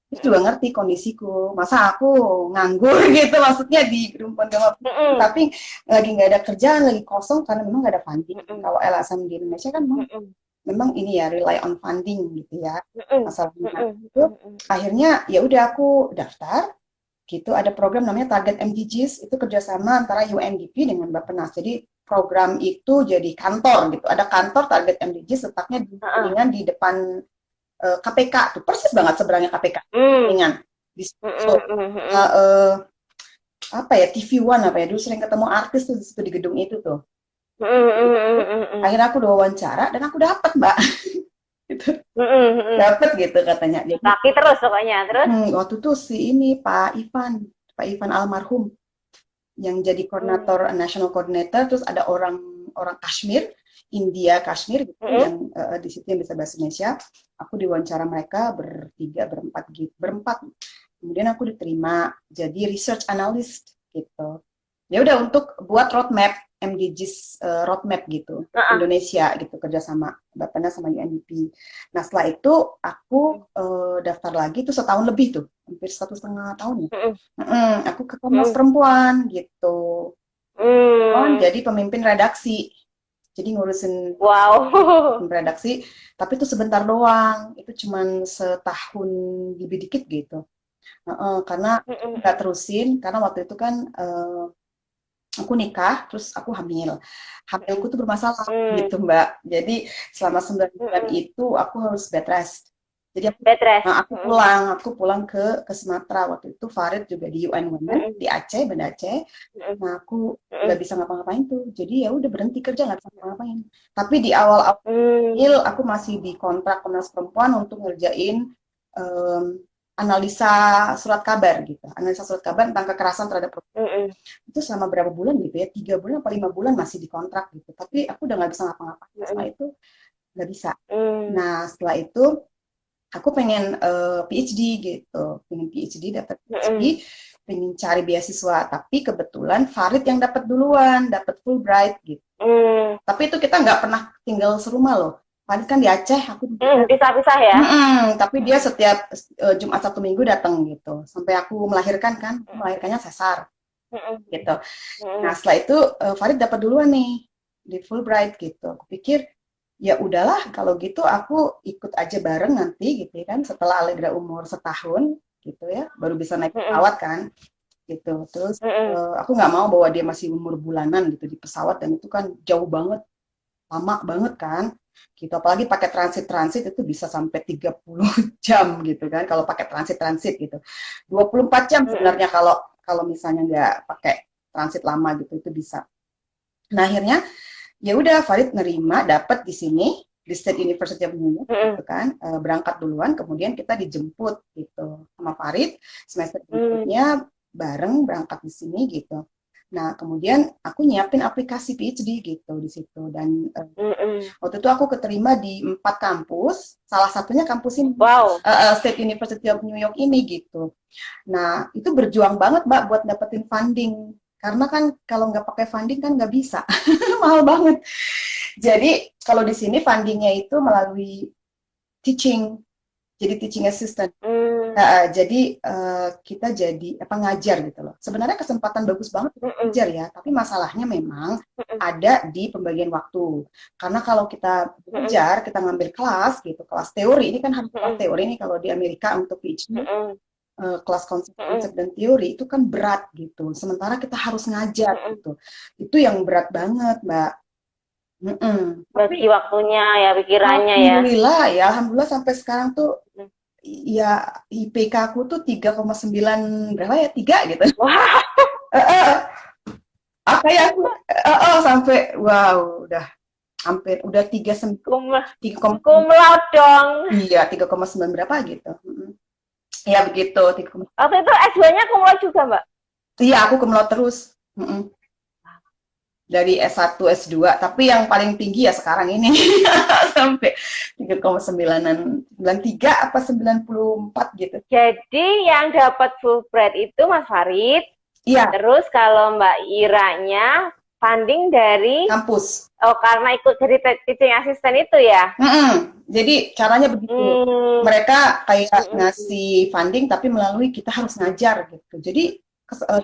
A: terus juga ngerti kondisiku, masa aku nganggur gitu, maksudnya di Rumpun Gema Perempuan, tapi lagi nggak ada kerjaan, lagi kosong karena memang nggak ada funding. Kalau LSM di Indonesia kan memang ini ya rely on funding gitu ya. Masalahnya itu akhirnya ya udah aku daftar gitu, ada program namanya Target MDGs, itu kerjasama antara UNDP dengan Bappenas. Jadi program itu jadi kantor gitu, ada kantor Target MDGs letaknya di depan KPK tuh, persis banget seberangnya KPK. Dengan di apa ya, TV One apa ya, dulu sering ketemu artis tuh di gedung itu tuh. Akhirnya aku udah wawancara dan aku dapat, Mbak. Gitu. Dapat gitu katanya.
B: Laki terus pokoknya. Terus
A: waktu itu si ini Pak Ivan almarhum yang jadi koordinator, national coordinator, terus ada orang Kashmir, India Kashmir gitu, yang di situ yang bisa bahasa Indonesia. Aku diwawancara mereka berempat gitu, kemudian aku diterima jadi research analyst gitu. Ya udah, untuk buat roadmap MDGs, roadmap gitu Indonesia gitu, kerjasama Bappenas sama UNDP. Nah setelah itu aku daftar lagi tuh setahun lebih tuh, hampir 1,5 tahun ya. Aku ke Komnas Perempuan gitu. Jadi pemimpin redaksi. Jadi ngurusin redaksi, tapi itu sebentar doang. Itu cuman setahun lebih dikit gitu. Karena nggak terusin, karena waktu itu kan aku nikah, terus aku hamilku tuh bermasalah gitu, Mbak. Jadi selama 9 bulan itu aku harus bed rest. Jadi aku pulang ke Sumatera. Waktu itu Farid juga di UN Women di Aceh, Banda Aceh. Nah aku nggak bisa ngapa-ngapain tuh, jadi ya udah berhenti kerja, nggak bisa ngapa-ngapain. Tapi di awal aku masih di kontrak Komnas Perempuan untuk ngerjain analisa surat kabar gitu, analisa surat kabar tentang kekerasan terhadap perempuan. Itu selama berapa bulan gitu ya, 3 bulan atau 5 bulan masih di kontrak gitu. Tapi aku udah nggak bisa ngapa-ngapain. Setelah itu nggak bisa. Nah setelah itu aku pengen PhD gitu, pengen PhD, dapat PhD, pengen cari beasiswa. Tapi kebetulan Farid yang dapat duluan, dapat Fulbright gitu. Tapi itu kita nggak pernah tinggal serumah loh. Farid kan di Aceh, aku
B: pisah-pisah ya.
A: Tapi dia setiap Jumat Sabtu Minggu datang gitu, sampai aku melahirkan kan, melahirkannya sesar gitu. Nah setelah itu Farid dapat duluan nih di Fulbright gitu. Aku pikir ya udahlah kalau gitu aku ikut aja bareng nanti gitu kan, setelah Allegra umur setahun gitu ya, baru bisa naik pesawat kan gitu. Terus aku nggak mau bawa dia masih umur bulanan gitu di pesawat, dan itu kan jauh banget, lama banget kan gitu. Apalagi pakai transit itu bisa sampai 30 jam gitu kan kalau pakai transit gitu. 24 jam sebenarnya kalau kalau misalnya nggak pakai transit lama gitu, itu bisa. Nah, akhirnya ya udah Farid nerima dapat di sini di State University of New York gitu kan, berangkat duluan, kemudian kita dijemput gitu sama Farid semester berikutnya bareng berangkat di sini gitu. Nah, kemudian aku nyiapin aplikasi PhD gitu di situ, dan waktu itu aku keterima di 4 kampus, salah satunya kampus ini, State University of New York ini gitu. Nah, itu berjuang banget Mbak buat dapetin funding, karena kan kalau nggak pakai funding kan nggak bisa, mahal banget. Jadi kalau di sini fundingnya itu melalui teaching, jadi teaching assistant. Jadi kita jadi ngajar gitu loh. Sebenarnya kesempatan bagus banget untuk ngajar ya, tapi masalahnya memang ada di pembagian waktu. Karena kalau kita belajar, kita ngambil kelas gitu, kelas teori, ini kan harus kelas teori nih kalau di Amerika untuk PhD. Kelas konsep dan teori itu kan berat gitu. Sementara kita harus ngajar gitu. Itu yang berat banget, Mbak.
B: Bagi waktunya ya, pikirannya
A: Alhamdulillah sampai sekarang tuh ya IPK aku tuh 3,9 berapa ya, 3 gitu.
B: Wah.
A: Kayak aku sampai wow, udah hampir udah 3,9
B: kumlaut dong.
A: Iya, 3,9 berapa gitu. Ya begitu.
B: Waktu itu S2-nya kumlaut juga, Mbak?
A: Iya, aku kumlaut terus. Dari S1, S2, tapi yang paling tinggi ya sekarang ini sampai 3,9-an, 93 apa 94 gitu.
B: Jadi yang dapat Fulbright itu Mas Farid.
A: Iya.
B: Terus kalau Mbak Iranya funding dari
A: kampus.
B: Oh, karena ikut jadi teaching assistant itu ya?
A: Jadi caranya begitu. Mereka kayak ngasih funding tapi melalui kita harus ngajar gitu. Jadi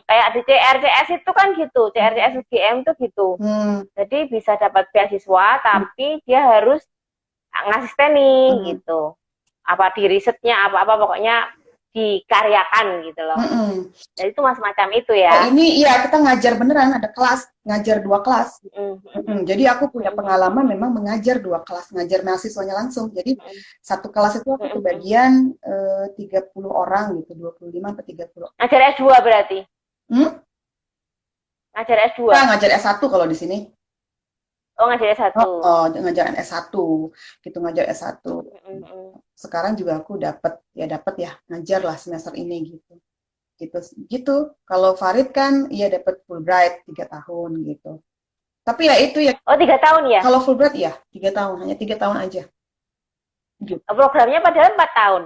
B: kayak di CRCS itu kan gitu, CRCS UGM itu gitu. Jadi bisa dapat beasiswa, tapi dia harus ngasisteni gitu. Apa di risetnya, apa-apa pokoknya dikaryakan gitu loh. Jadi itu macam itu ya.
A: Ini iya, kita ngajar beneran, ada kelas, ngajar 2 kelas. Jadi aku punya pengalaman memang mengajar 2 kelas, ngajar mahasiswanya langsung. Jadi satu kelas itu aku kebagian 30 orang gitu, 25 atau 30.
B: Ngajar S2 berarti? Ngajar S2?
A: Nah, ngajar S1 kalau di sini.
B: Oh, ngajar S1.
A: Ngajaran S1 gitu, ngajar S1. Sekarang juga aku dapat ya ngajar lah semester ini gitu. Kalau Farid kan ya dapat Fulbright 3 tahun gitu. Tapi ya itu ya.
B: Oh, 3 tahun ya?
A: Kalau Fulbright ya 3 tahun, hanya 3 tahun aja.
B: Gitu. Programnya padahal 4 tahun.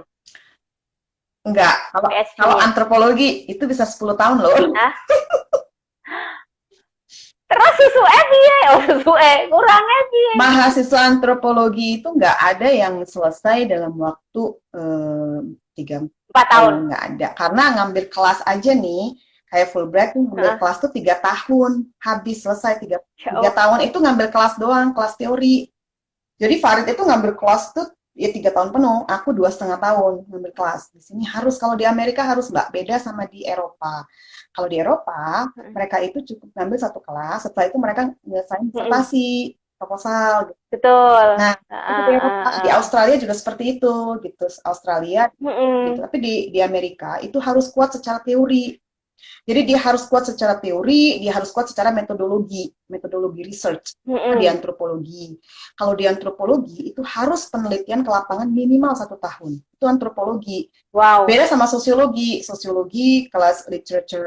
A: Enggak, kalau antropologi itu bisa 10 tahun loh.
B: Terus kurangnya piye?
A: Mahasiswa antropologi itu nggak ada yang selesai dalam waktu 4 tahun, nggak ada. Karena ngambil kelas aja nih, kayak Fulbright ngambil kelas tuh 3 tahun, habis selesai 3 tahun itu ngambil kelas doang, kelas teori. Jadi Farid itu ngambil kelas tuh ya 3 tahun penuh, aku 2,5 tahun ngambil kelas. Di sini harus, kalau di Amerika harus Mbak, beda sama di Eropa. Kalau di Eropa, mereka itu cukup ngambil 1 kelas, setelah itu mereka nyelesain disertasi, proposal. Gitu.
B: Betul.
A: Nah, di Australia juga seperti itu, gitu. Australia, gitu. Tapi di Amerika itu harus kuat secara teori. Jadi dia harus kuat secara teori, dia harus kuat secara metodologi research di antropologi. Kalau di antropologi itu harus penelitian ke lapangan minimal 1 tahun. Itu antropologi.
B: Wow.
A: Beda sama sosiologi. Sosiologi, kelas literature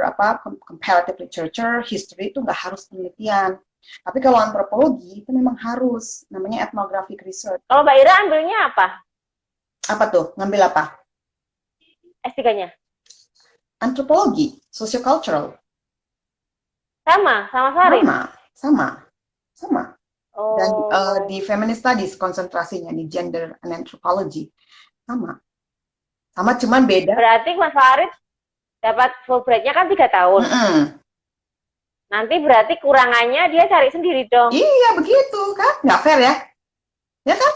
A: comparative literature, history itu nggak harus penelitian. Tapi kalau antropologi itu memang harus, namanya ethnographic research.
B: Kalau Mbak Ira ambilnya apa?
A: Apa tuh? Ngambil apa?
B: S3-nya?
A: Antropologi, sociocultural.
B: Sama Farid?
A: Sama. Oh. Dan di feminist studies konsentrasinya di gender and anthropology. Sama cuman beda.
B: Berarti Mas Farid dapat Fulbright-nya kan 3 tahun. Nanti berarti kurangannya dia cari sendiri dong.
A: Iya, begitu kan? Nggak fair ya? Ya kan?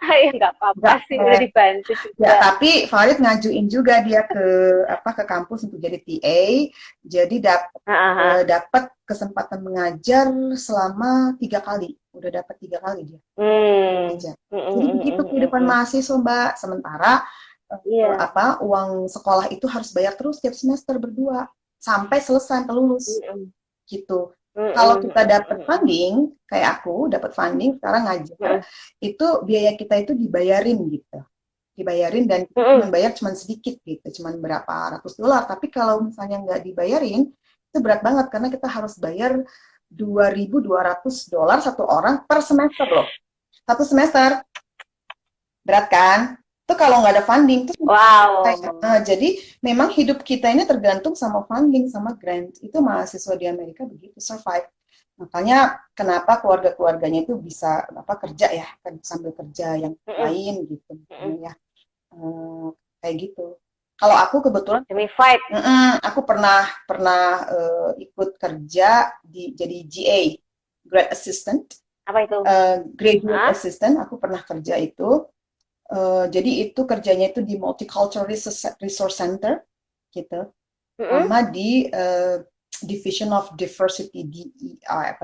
B: Ya nggak apa-apa sih, udah dibantu juga.
A: Ya, tapi Farid ngajuin juga dia ke kampus untuk jadi TA, jadi dapat kesempatan mengajar selama 3 kali, udah dapat 3 kali dia mengajar. Jadi begitu kehidupan mahasiswa Mbak. Sementara uang sekolah itu harus bayar terus tiap semester berdua sampai selesai lulus gitu. Kalau kita dapat funding, kayak aku dapat funding sekarang ngajar, itu biaya kita itu dibayarin gitu, dibayarin dan kita membayar cuma sedikit gitu, cuma berapa ratus dolar. Tapi kalau misalnya nggak dibayarin, itu berat banget karena kita harus bayar $2.200 satu orang per semester loh, satu semester, berat kan? Itu kalau nggak ada funding tuh jadi memang hidup kita ini tergantung sama funding sama grant. Itu mahasiswa di Amerika begitu survive. Makanya kenapa keluarga-keluarganya itu bisa kerja ya, kan sambil kerja yang lain gitu ya. Kayak gitu. Kalau aku kebetulan aku pernah ikut kerja jadi GA, Grad Assistant.
B: Apa itu?
A: Graduate Assistant, aku pernah kerja itu. Jadi itu kerjanya itu di Multicultural Resource Center gitu, sama di Division of Diversity,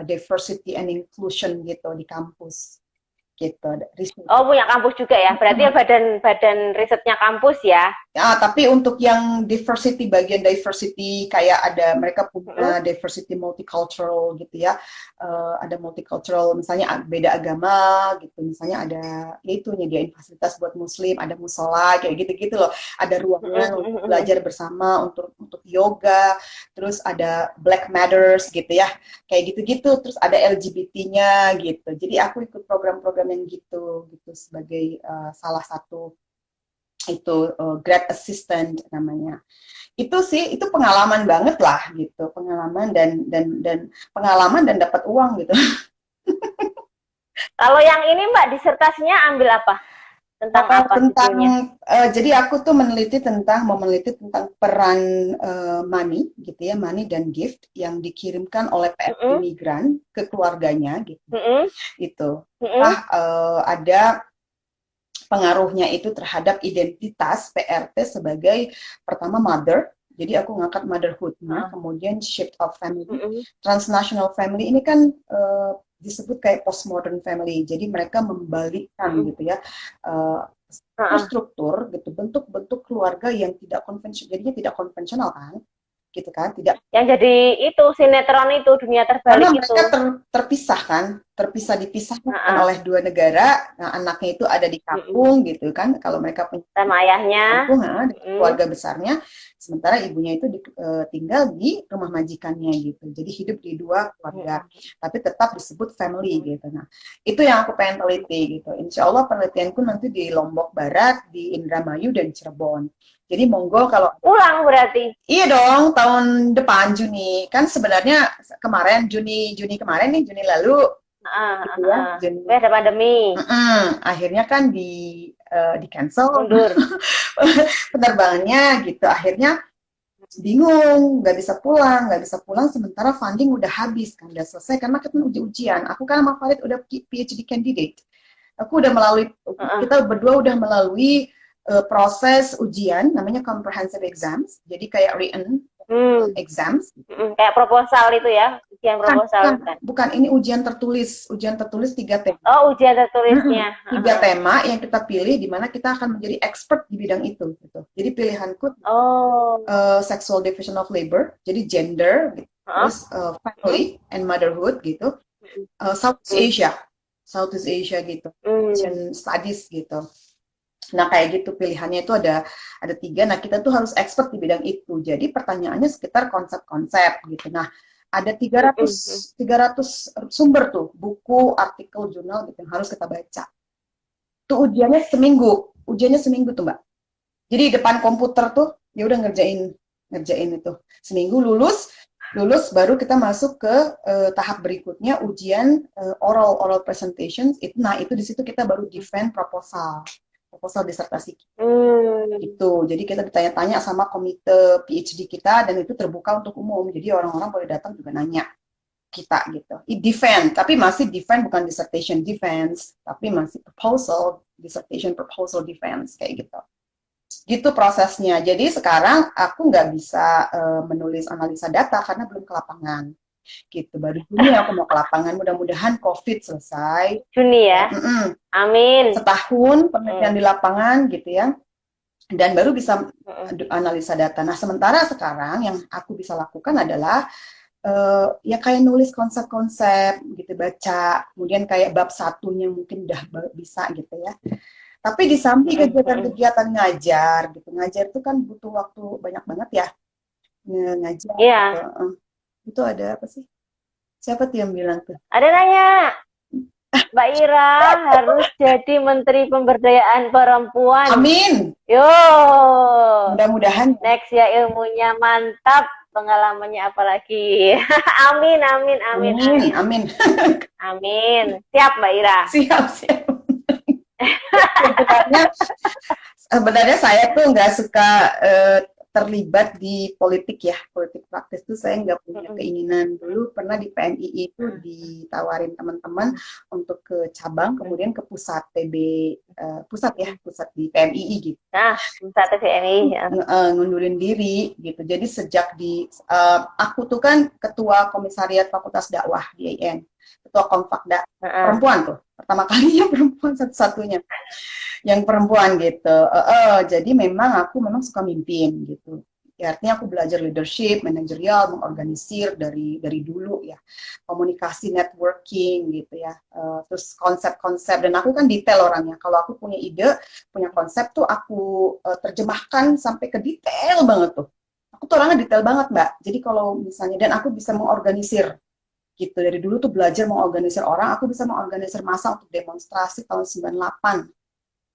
A: Diversity and Inclusion gitu di kampus gitu.
B: Oh, punya kampus juga ya, berarti ya badan risetnya kampus ya.
A: Ya, tapi untuk yang diversity, bagian diversity kayak ada mereka punya diversity multicultural gitu ya, ada multicultural misalnya beda agama gitu, misalnya ada ya itu nyediain fasilitas buat muslim, ada musola kayak gitu-gitu loh, ada ruangan untuk belajar bersama, untuk yoga, terus ada Black Matters gitu ya, kayak gitu-gitu, terus ada LGBT-nya gitu. Jadi aku ikut program-program yang gitu sebagai salah satu itu grad assistant namanya. Itu sih, itu pengalaman banget lah gitu, pengalaman dan pengalaman dan dapat uang gitu.
B: Kalau yang ini Mbak disertasinya ambil apa? Tentang apa?
A: Jadi aku tuh meneliti tentang peran money gitu ya, money dan gift yang dikirimkan oleh PRT migran ke keluarganya gitu. Itu ada pengaruhnya itu terhadap identitas PRT sebagai pertama mother. Jadi aku ngangkat motherhood-nya, kemudian shift of family, transnational family ini kan disebut kayak postmodern family. Jadi mereka membalikkan gitu ya struktur gitu, bentuk-bentuk keluarga yang tidak konvensional, jadinya tidak konvensional kan, gitu kan, tidak.
B: Yang jadi itu sinetron itu Dunia Terbalik
A: itu. Karena mereka dipisahkan oleh dua negara. Nah, anaknya itu ada di kampung gitu kan, kalau mereka punya
B: sama ayahnya,
A: kampung, keluarga besarnya, sementara ibunya itu tinggal di rumah majikannya gitu. Jadi hidup di dua keluarga, tapi tetap disebut family gitu. Nah, itu yang aku pengen teliti gitu. Insya Allah penelitianku nanti di Lombok Barat, di Indramayu dan Cirebon. Jadi monggo kalau
B: pulang berarti.
A: Iya dong, tahun depan Juni. Kan sebenarnya kemarin Juni kemarin nih, Juni lalu gitu ya.
B: Juni. Ada pandemi.
A: Akhirnya kan di cancel.
B: Mundur.
A: Penerbangannya gitu. Akhirnya bingung, nggak bisa pulang sementara funding udah habis kan, udah selesai karena kita ujian. Aku kan sama Farid udah PhD candidate. Aku udah melalui, kita berdua udah melalui proses ujian namanya comprehensive exams, jadi kayak written exams,
B: kayak proposal itu ya, ujian proposal
A: bukan ini ujian tertulis 3 tema.
B: Oh, ujian tertulisnya
A: 3 tema yang kita pilih, di mana kita akan menjadi expert di bidang itu gitu. Jadi pilihanku sexual division of labor, jadi gender gitu, terus family and motherhood gitu, Southeast Asia gitu, Asian studies gitu. Nah, kayak gitu pilihannya itu ada 3. Nah, kita tuh harus expert di bidang itu. Jadi pertanyaannya sekitar konsep-konsep gitu. Nah, ada 300 sumber tuh, buku, artikel, jurnal gitu yang harus kita baca. Tuh ujiannya seminggu tuh, Mbak. Jadi depan komputer tuh ya udah ngerjain itu. Seminggu lulus baru kita masuk ke tahap berikutnya, ujian oral presentations. Itu di situ kita baru defend proposal disertasi gitu. Jadi kita ditanya-tanya sama komite PhD kita dan itu terbuka untuk umum. Jadi orang-orang boleh datang juga nanya kita gitu. Defend, tapi masih defend bukan dissertation defense, tapi masih proposal, dissertation proposal defense kayak gitu. Gitu prosesnya. Jadi sekarang aku nggak bisa menulis analisa data karena belum ke lapangan. Gitu. Baru Juni aku mau ke lapangan. Mudah-mudahan COVID selesai.
B: Juni ya. Amin.
A: Setahun penelitian di lapangan gitu ya. Dan baru bisa analisa data. Nah, sementara sekarang yang aku bisa lakukan adalah ya kayak nulis konsep-konsep gitu, baca, kemudian kayak bab satunya mungkin udah bisa gitu ya. Tapi di samping kegiatan-kegiatan ngajar gitu, ngajar itu kan butuh waktu banyak banget ya, ngajar gitu. Itu ada apa sih? Siapa tuh yang bilang tuh?
B: Ada nanya, Mbak Ira harus jadi Menteri Pemberdayaan Perempuan.
A: Amin.
B: Yo.
A: Mudah-mudahan.
B: Next ya, ilmunya mantap, pengalamannya apalagi. Amin, amin, amin, amin.
A: Amin.
B: Amin. Siap Mbak Ira.
A: Siap. Sebenarnya saya tuh nggak suka terlibat di politik ya, politik praktis tuh saya nggak punya keinginan. Dulu pernah di PMII itu ditawarin teman-teman untuk ke cabang, kemudian ke pusat PB, pusat di PMII gitu.
B: Nah, pusat PMII ya.
A: Ngundurin diri gitu. Jadi sejak aku tuh kan ketua komisariat Fakultas Dakwah di IAIN, ketua Konfakda perempuan tuh, pertama kalinya perempuan satu-satunya yang perempuan gitu. Jadi memang aku suka mimpin gitu. Ya, artinya aku belajar leadership, manajerial, mengorganisir dari dulu ya. Komunikasi, networking gitu ya. Terus konsep-konsep, dan aku kan detail orangnya. Kalau aku punya ide, punya konsep tuh aku terjemahkan sampai ke detail banget tuh. Aku tuh orangnya detail banget, Mbak. Jadi kalau misalnya, dan aku bisa mengorganisir gitu. Dari dulu tuh belajar mengorganisir orang, aku bisa mengorganisir massa untuk demonstrasi tahun 98.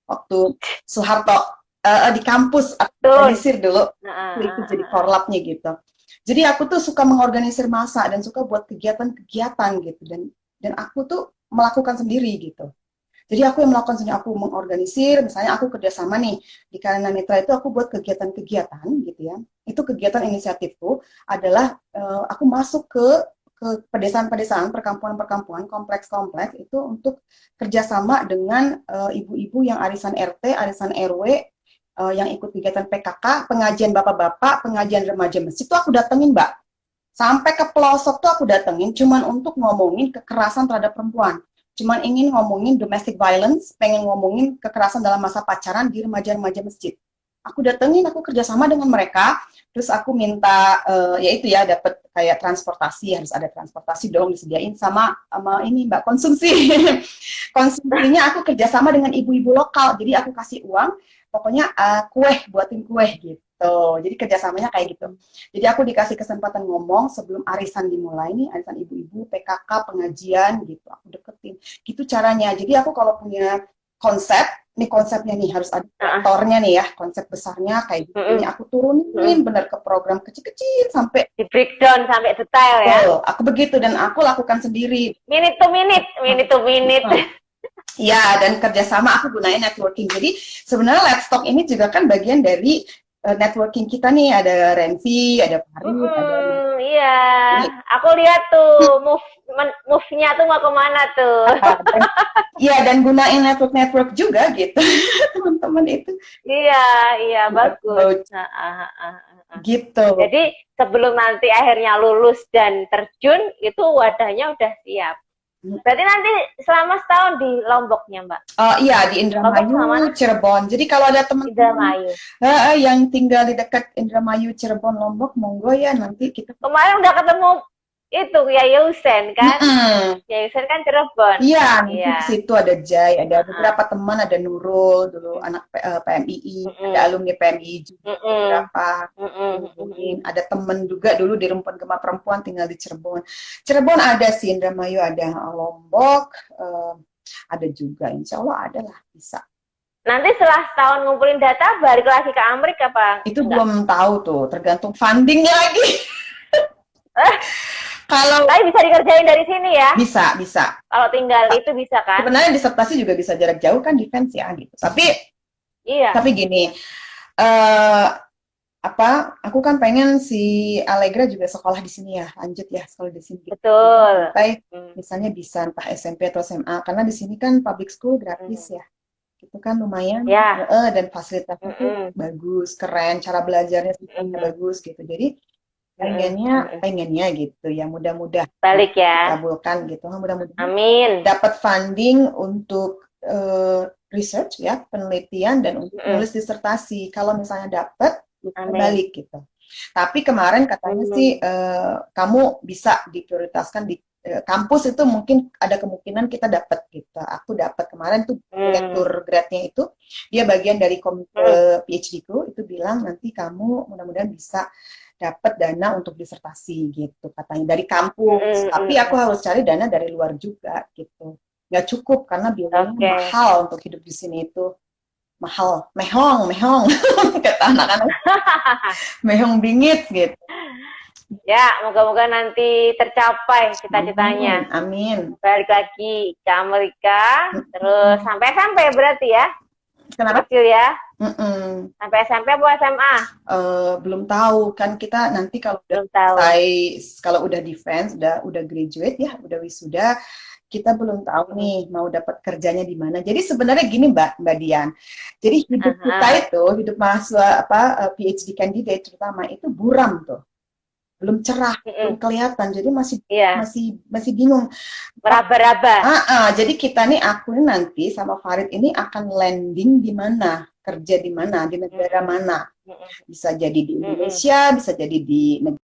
A: Waktu Soeharto di kampus aku organisir dulu, itu jadi korlapnya gitu. Jadi aku tuh suka mengorganisir massa dan suka buat kegiatan-kegiatan gitu, dan aku tuh melakukan sendiri gitu. Jadi aku yang melakukan sendiri, aku mengorganisir, misalnya aku kerjasama nih di Karena Mitra itu aku buat kegiatan-kegiatan gitu ya. Itu kegiatan inisiatifku adalah aku masuk ke pedesaan-pedesaan, perkampungan-perkampungan, kompleks-kompleks itu untuk kerjasama dengan ibu-ibu yang arisan RT, arisan RW, yang ikut kegiatan PKK, pengajian bapak-bapak, pengajian remaja masjid, itu aku datengin Mbak. Sampai ke pelosok tuh aku datengin cuman untuk ngomongin kekerasan terhadap perempuan. Cuman ingin ngomongin domestic violence, pengen ngomongin kekerasan dalam masa pacaran di remaja-remaja masjid. Aku datengin, aku kerjasama dengan mereka, terus aku minta, dapat kayak transportasi, harus ada transportasi dong disediain sama ini Mbak, konsumsi. Konsumsinya aku kerjasama dengan ibu-ibu lokal, jadi aku kasih uang, pokoknya buatin kue gitu. Jadi kerjasamanya kayak gitu. Jadi aku dikasih kesempatan ngomong sebelum arisan dimulai nih, arisan ibu-ibu, PKK, pengajian gitu, aku deketin. Gitu caranya. Jadi aku kalau punya konsep, nih konsepnya nih harus ada aktornya nih ya, konsep besarnya kayak gitu. Ini aku turunin bener ke program kecil-kecil sampai
B: di breakdown sampai detail ya.
A: Aku begitu dan aku lakukan sendiri.
B: Minute to minute.
A: Iya, dan kerjasama aku gunain networking. Jadi sebenarnya Let's Talk ini juga kan bagian dari networking kita nih, ada Renvi, ada Farid, ada.
B: Iya, aku lihat tuh move-nya tuh mau kemana tuh.
A: Iya, dan gunain network juga gitu, teman-teman itu.
B: Iya, bagus.
A: Gitu.
B: Jadi sebelum nanti akhirnya lulus dan terjun, itu wadahnya udah siap. Berarti nanti selama setahun di Lomboknya, Mbak?
A: Iya, di Indramayu, Cirebon. Jadi kalau ada teman-teman yang tinggal di dekat Indramayu, Cirebon, Lombok, monggo ya nanti kita.
B: Kemarin udah ketemu itu Yaya Husen kan? Yaya Husen kan Cirebon.
A: Iya, di situ ada Jai, ada beberapa teman, ada Nurul dulu anak PMII, ada alumni PMII juga beberapa. Ada teman juga dulu di Rumpun Gema Perempuan tinggal di Cirebon. Cirebon ada sih, Indramayu ada, Lombok ada juga, insya Allah ada lah, bisa.
B: Nanti setelah setahun ngumpulin data, balik lagi ke Amerika apa?
A: Itu belum tahu tuh, tergantung funding lagi.
B: Tapi bisa dikerjain dari sini ya?
A: Bisa.
B: Kalau tinggal itu bisa kan?
A: Sebenarnya disertasi juga bisa jarak jauh kan, defense ya gitu. Tapi gini, aku kan pengen si Allegra juga sekolah di sini ya, lanjut ya sekolah di sini.
B: Betul.
A: Sampai misalnya bisa entah SMP atau SMA, karena di sini kan public school gratis ya. Itu kan lumayan,
B: Ya.
A: dan fasilitasnya tuh bagus, keren, cara belajarnya bagus gitu. Jadi pengennya gitu ya, mudah-mudahan
B: balik ya,
A: dikabulkan gitu, mudah-mudahan
B: amin,
A: dapat funding untuk research ya, penelitian dan untuk nulis disertasi. Kalau misalnya dapat balik gitu. Tapi kemarin katanya sih kamu bisa diprioritaskan di kampus, itu mungkin ada kemungkinan kita dapat gitu. Aku dapat kemarin tuh direktur grade-nya itu, dia bagian dari komite PhD ku, itu bilang nanti kamu mudah-mudahan bisa dapat dana untuk disertasi gitu katanya dari kampus. Tapi aku harus cari dana dari luar juga gitu. Nggak cukup karena biayanya mahal untuk hidup di sini itu. Mahal, mehong kata anak-anak. Mehong bingit gitu.
B: Ya, moga-moga nanti tercapai cita-citanya.
A: Amin.
B: Balik lagi ke Amerika, terus sampai berarti ya?
A: Kenapa?
B: Kecil ya? Sampai SMP apa SMA?
A: Belum tahu, kan kita nanti kalau udah selesai, kalau udah defense, udah graduate ya, udah wisuda, kita belum tahu nih mau dapat kerjanya di mana. Jadi sebenarnya gini Mbak Dian. Jadi hidup kita itu, hidup mahasiswa PhD candidate terutama itu buram tuh. Belum cerah, belum kelihatan. Jadi masih bingung.
B: Meraba-raba.
A: Jadi kita nih, aku nih nanti sama Farid ini akan landing di mana? Kerja di mana? Di negara mana? Bisa jadi di Indonesia, bisa jadi di negara